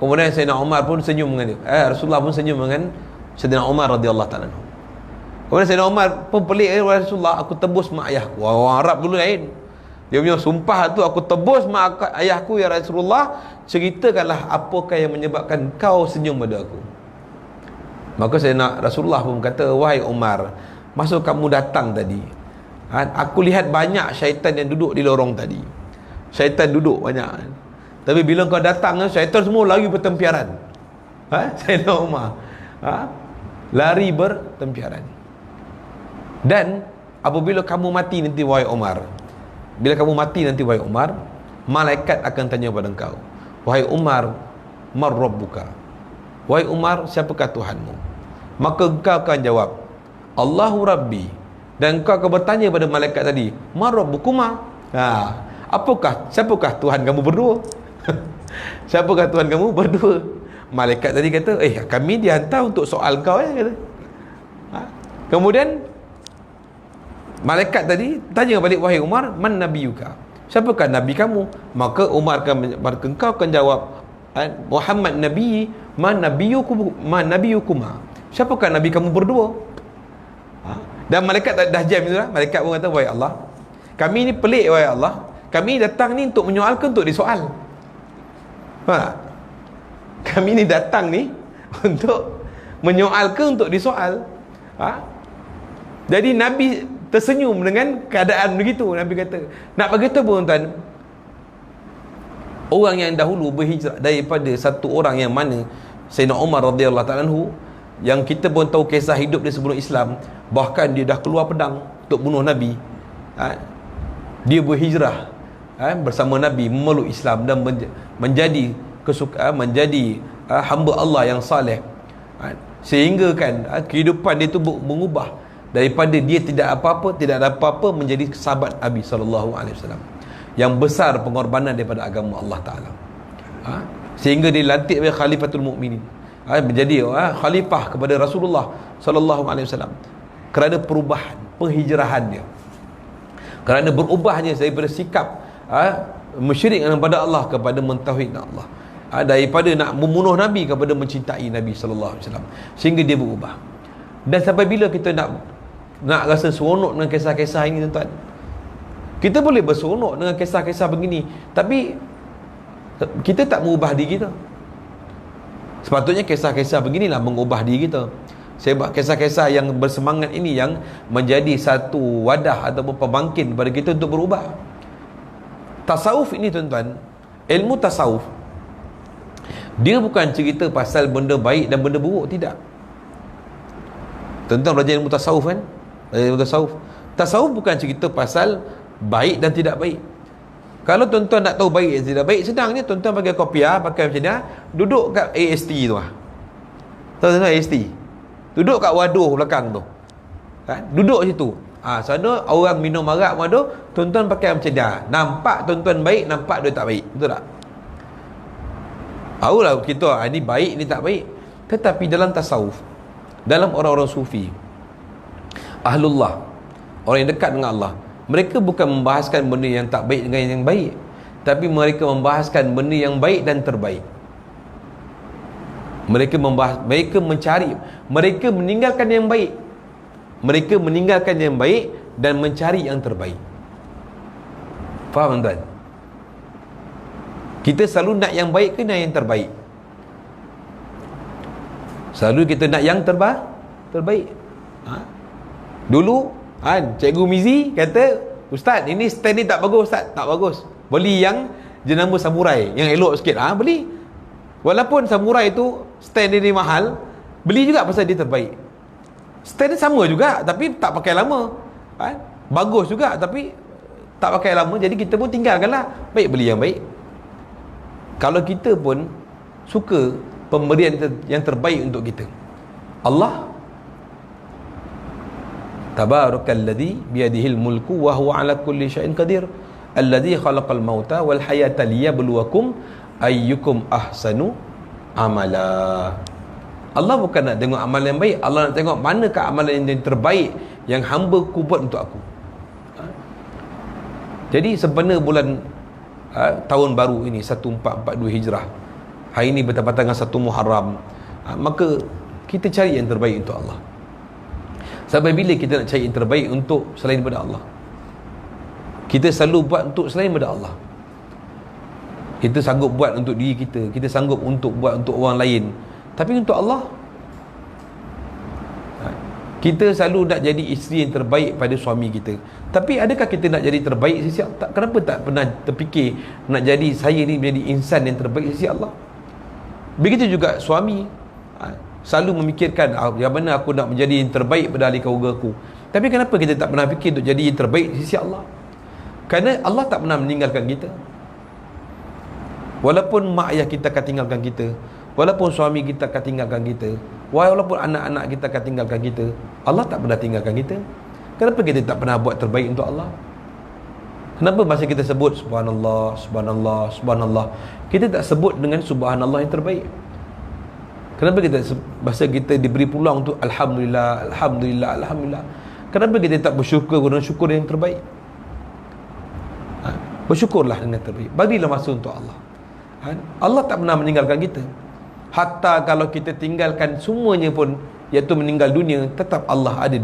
kemudian Sayyidina Umar pun senyum dengan dia. Rasulullah pun senyum dengan Sayyidina Umar radhiyallahu ta'ala anhu. Kemudian Sayyidina Umar pun pelik, Rasulullah, aku tebus mak ayahku. Orang Arab dulu lain, dia punya sumpah tu, aku tebus mak ayahku ya Rasulullah, ceritakanlah apakah yang menyebabkan kau senyum pada aku. Maka Sayyidina Rasulullah pun kata, wahai Umar, masa kamu datang tadi, aku lihat banyak syaitan yang duduk di lorong tadi. Syaitan duduk banyak, tapi bila kau datang, syaitan semua lari bertempiaran. Sayyidina Umar lari bertempiaran. Dan apabila kamu mati nanti, wahai Umar, bila kamu mati nanti, wahai Umar, malaikat akan tanya pada engkau, wahai Umar, man rabbuka? Wahai Umar, siapakah Tuhanmu? Maka engkau akan jawab, Allahu Rabbi. Dan engkau akan bertanya pada malaikat tadi, man rabbukuma? Siapakah Tuhan kamu berdua? Siapakah Tuhan kamu berdua? Malaikat tadi kata, kami dihantar untuk soal kau kata. Kemudian malaikat tadi tanya balik, wahai Umar, man nabiyuka? Siapakah nabi kamu? Maka engkau akan jawab, Muhammad nabi, man nabiyukuma? Siapakah nabi kamu berdua? Dan malaikat dah jam itu lah. Malaikat pun kata, wahai Allah, kami ni pelik, wahai Allah, kami datang ni untuk menyoal ke untuk disoal? Kami ni datang ni untuk menyoal ke untuk disoal? Jadi Nabi tersenyum dengan keadaan begitu. Nabi kata, nak beritahu pun tuan, orang yang dahulu berhijrah daripada satu orang yang mana Sayyidina Umar radhiyallahu ta'ala anhu, yang kita pun tahu kisah hidup dia sebelum Islam, bahkan dia dah keluar pedang untuk bunuh Nabi. Dia berhijrah bersama Nabi, memeluk Islam dan menjadi hamba Allah yang saleh, sehingga kan kehidupan dia tu mengubah daripada dia tidak ada apa-apa menjadi sahabat Nabi SAW yang besar pengorbanan daripada agama Allah Ta'ala, sehingga dia lantik sebagai Khalifatul Mukminin, menjadi khalifah kepada Rasulullah SAW, kerana perubahan penghijrahan dia, kerana berubahnya daripada sikap musyrik kepada Allah kepada mentauhidkan Allah, daripada nak membunuh Nabi kepada mencintai Nabi SAW, sehingga dia berubah. Dan sampai bila kita nak rasa seronok dengan kisah-kisah ini tuan-tuan? Kita boleh berseronok dengan kisah-kisah begini, tapi kita tak mengubah diri kita. Sepatutnya kisah-kisah beginilah mengubah diri kita. Sebab kisah-kisah yang bersemangat ini yang menjadi satu wadah ataupun pembangkit kepada kita untuk berubah. Tasawuf ini tuan-tuan, ilmu tasawuf, dia bukan cerita pasal benda baik dan benda buruk, tidak. Tuan-tuan belajar ilmu tasawuf kan? Ilmu tasawuf, tasawuf bukan cerita pasal baik dan tidak baik. Kalau tuan-tuan nak tahu baik dan tidak baik, senang je. Tuan-tuan pakai kopiah, pakai macam ni, duduk kat AST tu lah. Tuan-tuan AST, duduk kat waduh belakang tu, duduk situ. Sana orang minum arak waduh, tuan-tuan pakai macam dia. Nampak tuan-tuan baik, nampak dia tak baik. Betul tak? Tahulah kita ni baik, ni tak baik. Tetapi dalam tasawuf, dalam orang-orang sufi, Ahlullah, orang yang dekat dengan Allah, mereka bukan membahaskan benda yang tak baik dengan yang baik, tapi mereka membahaskan benda yang baik dan terbaik. Mereka mencari, mereka meninggalkan yang baik, mereka meninggalkan yang baik dan mencari yang terbaik. Faham tuan? Kita selalu nak yang baik ke nak yang terbaik? Selalu kita nak yang terbaik. Dulu Cikgu Mizi kata, "Ustaz, ini stand ni tak bagus Ustaz." "Tak bagus, beli yang jenama samurai, yang elok sikit." Beli. Walaupun samurai tu stand dia ni mahal, beli juga pasal dia terbaik. Stand dia sama juga, tapi tak pakai lama. Bagus juga, tapi tak pakai lama. Jadi kita pun tinggalkanlah. Baik, beli yang baik. Kalau kita pun suka pemberian yang terbaik untuk kita, Allah, Tabarakalladzi biyadihil mulku wa huwa ala kulli syai'in qadir, alladzi khalaqal mauta wal hayata liyabluwakum ayyukum ahsanu amala. Allah bukan nak tengok amalan yang baik, Allah nak tengok manakah amalan yang terbaik yang hamba ku buat untuk aku. Jadi sebenarnya bulan tahun baru ini 1442 Hijrah, hari ini bertepatan dengan 1 Muharram, maka kita cari yang terbaik untuk Allah. Sampai bila kita nak cari yang terbaik untuk selain daripada Allah? Kita selalu buat untuk selain daripada Allah. Kita sanggup buat untuk diri kita, kita sanggup untuk buat untuk orang lain, tapi untuk Allah, kita selalu nak jadi isteri yang terbaik pada suami kita. Tapi adakah kita nak jadi terbaik sisi Allah? Kenapa tak pernah terfikir nak jadi saya ni menjadi insan yang terbaik sisi Allah? Begitu juga suami selalu memikirkan yang mana aku nak menjadi yang terbaik pada ahli keluarga aku. Tapi kenapa kita tak pernah fikir untuk jadi yang terbaik di sisi Allah? Kerana Allah tak pernah meninggalkan kita. Walaupun mak ayah kita akan tinggalkan kita, walaupun suami kita akan tinggalkan kita, walaupun anak-anak kita akan tinggalkan kita, Allah tak pernah tinggalkan kita. Kenapa kita tak pernah buat terbaik untuk Allah? Kenapa masa kita sebut subhanallah, subhanallah, subhanallah, kita tak sebut dengan subhanallah yang terbaik? Kenapa kita masa kita diberi peluang untuk alhamdulillah, alhamdulillah, alhamdulillah, kenapa kita tak bersyukur dengan syukur yang terbaik? Bersyukurlah dengan terbaik. Berilah masa untuk Allah. Allah tak pernah meninggalkan kita. Hatta kalau kita tinggalkan semuanya pun, iaitu meninggal dunia, tetap Allah ada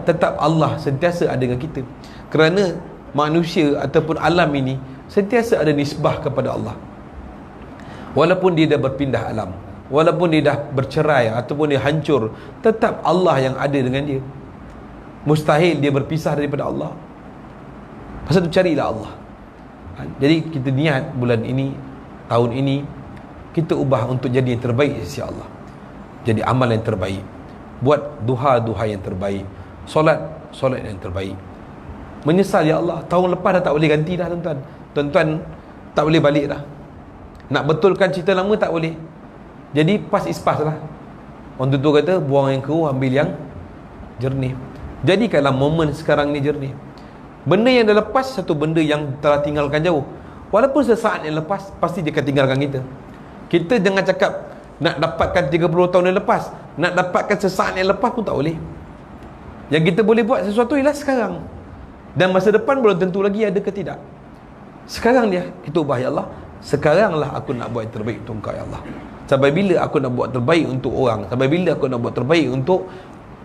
tetap Allah sentiasa ada dengan kita. Kerana manusia ataupun alam ini sentiasa ada nisbah kepada Allah. Walaupun dia dah berpindah alam, walaupun dia dah bercerai ataupun dia hancur, tetap Allah yang ada dengan dia. Mustahil dia berpisah daripada Allah. Pasal tu carilah Allah. Jadi kita niat bulan ini, tahun ini, kita ubah untuk jadi yang terbaik di sisi Allah. Jadi amal yang terbaik, buat duha-duha yang terbaik, solat yang terbaik. Menyesal, ya Allah, tahun lepas dah tak boleh ganti dah tuan-tuan. Tuan-tuan tak boleh balik dah. Nak betulkan cerita lama tak boleh. Jadi pas is pas lah. Orang tu kata, buang yang keruh, ambil yang jernih. Jadikanlah momen sekarang ni jernih. Benda yang dah lepas, satu benda yang telah tinggalkan jauh. Walaupun sesaat yang lepas, pasti dia akan tinggalkan kita. Kita jangan cakap nak dapatkan 30 tahun yang lepas, nak dapatkan sesaat yang lepas pun tak boleh. Yang kita boleh buat sesuatu ialah sekarang. Dan masa depan belum tentu lagi ada ke tidak. Sekarang dia, kita ubah, ya Allah, sekaranglah aku nak buat yang terbaik untuk Engkau, ya Allah. Sampai bila aku nak buat terbaik untuk orang? Sampai bila aku nak buat terbaik untuk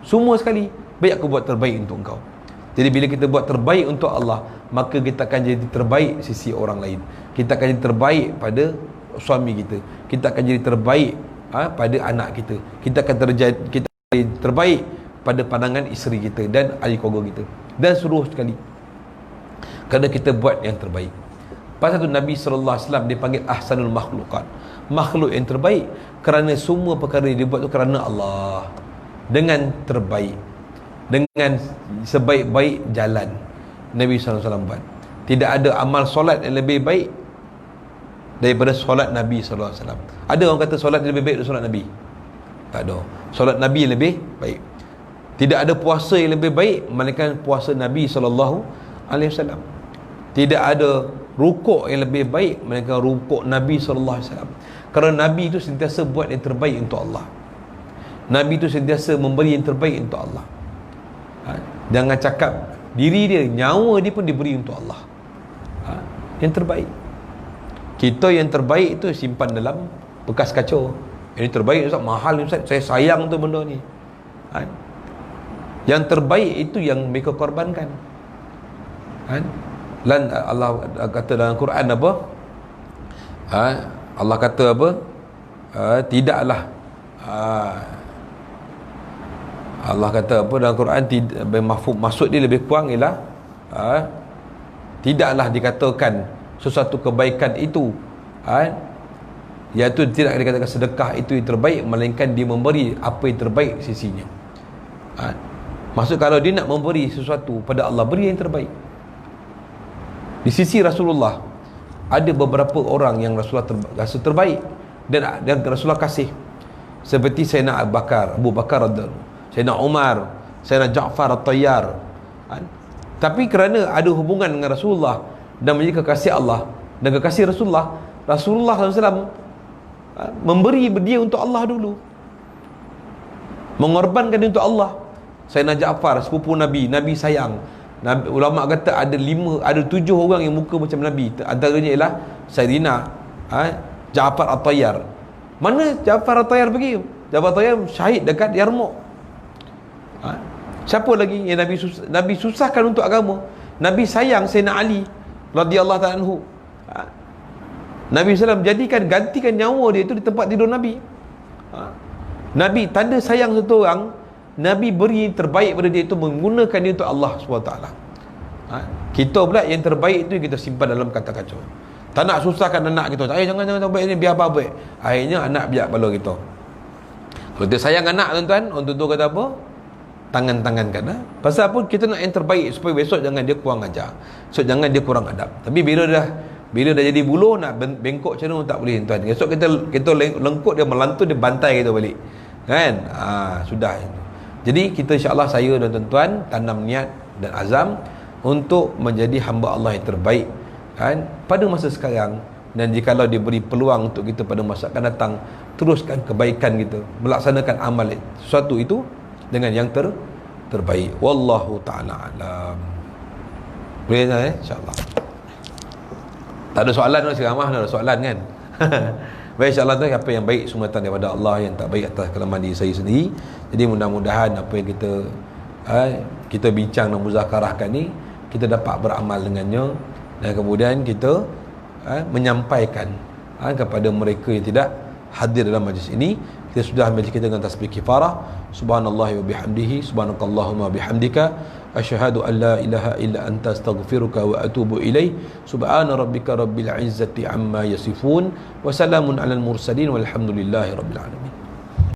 semua sekali? Baik aku buat terbaik untuk Engkau. Jadi bila kita buat terbaik untuk Allah, maka kita akan jadi terbaik sisi orang lain. Kita akan jadi terbaik pada suami kita. Kita akan jadi terbaik pada anak kita. Kita akan kita jadi terbaik pada pandangan isteri kita dan ahli keluarga kita, dan seluruh sekali. Kerana kita buat yang terbaik. Pasal tu Nabi SAW dipanggil ahsanul makhlukat, makhluk yang terbaik, kerana semua perkara yang dia buat tu kerana Allah, dengan terbaik, dengan sebaik-baik jalan Nabi SAW buat. Tidak ada amal solat yang lebih baik daripada solat Nabi SAW. Ada orang kata solat lebih baik daripada solat Nabi? Tak ada. Solat Nabi yang lebih baik. Tidak ada puasa yang lebih baik melainkan puasa Nabi SAW. Tidak ada rukuk yang lebih baik melainkan rukuk Nabi SAW. Kerana Nabi itu sentiasa buat yang terbaik untuk Allah. Nabi itu sentiasa memberi yang terbaik untuk Allah. Jangan cakap diri dia, nyawa dia pun diberi untuk Allah. Yang terbaik. Kita yang terbaik itu simpan dalam bekas kaca. Ini terbaik Ustaz, mahal ni Ustaz, saya sayang tu benda ni. Yang terbaik itu yang mereka korbankan. Dan Allah kata dalam Quran apa? Allah kata apa? Tidaklah Allah kata apa dalam Quran, maksud dia lebih kurang ialah tidaklah dikatakan sesuatu kebaikan itu iaitu tidak dikatakan sedekah itu yang terbaik, melainkan dia memberi apa yang terbaik sisinya. Maksud kalau dia nak memberi sesuatu pada Allah, beri yang terbaik. Di sisi Rasulullah ada beberapa orang yang Rasulullah rasa terbaik dan Rasulullah kasih, seperti Sayyidina Abu Bakar, Sayyidina Umar, Sayyidina Ja'far At-Tayyar. Tapi kerana ada hubungan dengan Rasulullah dan menjadi kekasih Allah dan kekasih Rasulullah SAW memberi dia untuk Allah dulu, mengorbankan dia untuk Allah. Sayyidina Ja'far, sepupu Nabi sayang. Ulama kata ada 7 orang yang muka macam Nabi. Antaranya ialah Sayyidina Ja'far At-Tayyar. Mana Ja'far At-Tayyar pergi? Ja'far At-Tayyar syahid dekat Yarmouk. Siapa lagi yang Nabi susahkan untuk agama? Nabi sayang Sayyidina Ali radhiyallahu ta'ala anhu. Nabi SAW gantikan nyawa dia itu di tempat tidur Nabi. Nabi tanda sayang satu orang, Nabi beri terbaik pada dia itu, menggunakan dia untuk Allah SWT. Kita pula yang terbaik itu kita simpan dalam kata kaca. Tak nak susahkan anak kita. Jangan baik ni, biar baik. Akhirnya anak biar bala kita. Kalau kita sayang anak, tuan-tuan, orang tua kata apa? Tangan-tangankan. Pasal apa? Kita nak yang terbaik supaya besok jangan dia kurang ajar, so jangan dia kurang adab. Tapi bila dah jadi buluh, nak bengkok macam mana tak boleh, tuan. Esok kita lengkuk dia, melantur dia, bantai kita balik, kan? Sudah. Jadi kita insya-Allah, saya dan tuan-tuan tanam niat dan azam untuk menjadi hamba Allah yang terbaik, kan, pada masa sekarang. Dan jikalau diberi peluang untuk kita pada masa akan datang, teruskan kebaikan kita, melaksanakan amal sesuatu itu dengan yang terbaik. Wallahu ta'ala alam. Boleh insya-Allah. Tak ada soalan dah, seramah dah ada soalan, kan? Baik, insya-Allah tu apa yang baik semua datang daripada Allah, yang tak baik atas kelemahan diri saya sendiri. Jadi mudah-mudahan apa yang kita bincang dan muzakarahkan ni, kita dapat beramal dengannya, dan kemudian kita menyampaikan kepada mereka yang tidak hadir dalam majlis ini. Kita sudah majlis kita dengan tasbih kifarah. Subhanallahi wa bihamdihi, subhanakallahumma bihamdika, asyhadu an la ilaha illa anta, astaghfiruka wa atubu ilaih. Subhana rabbika rabbil izzati amma yasifun, wa salamun alal mursalin, walhamdulillahi rabbil alamin.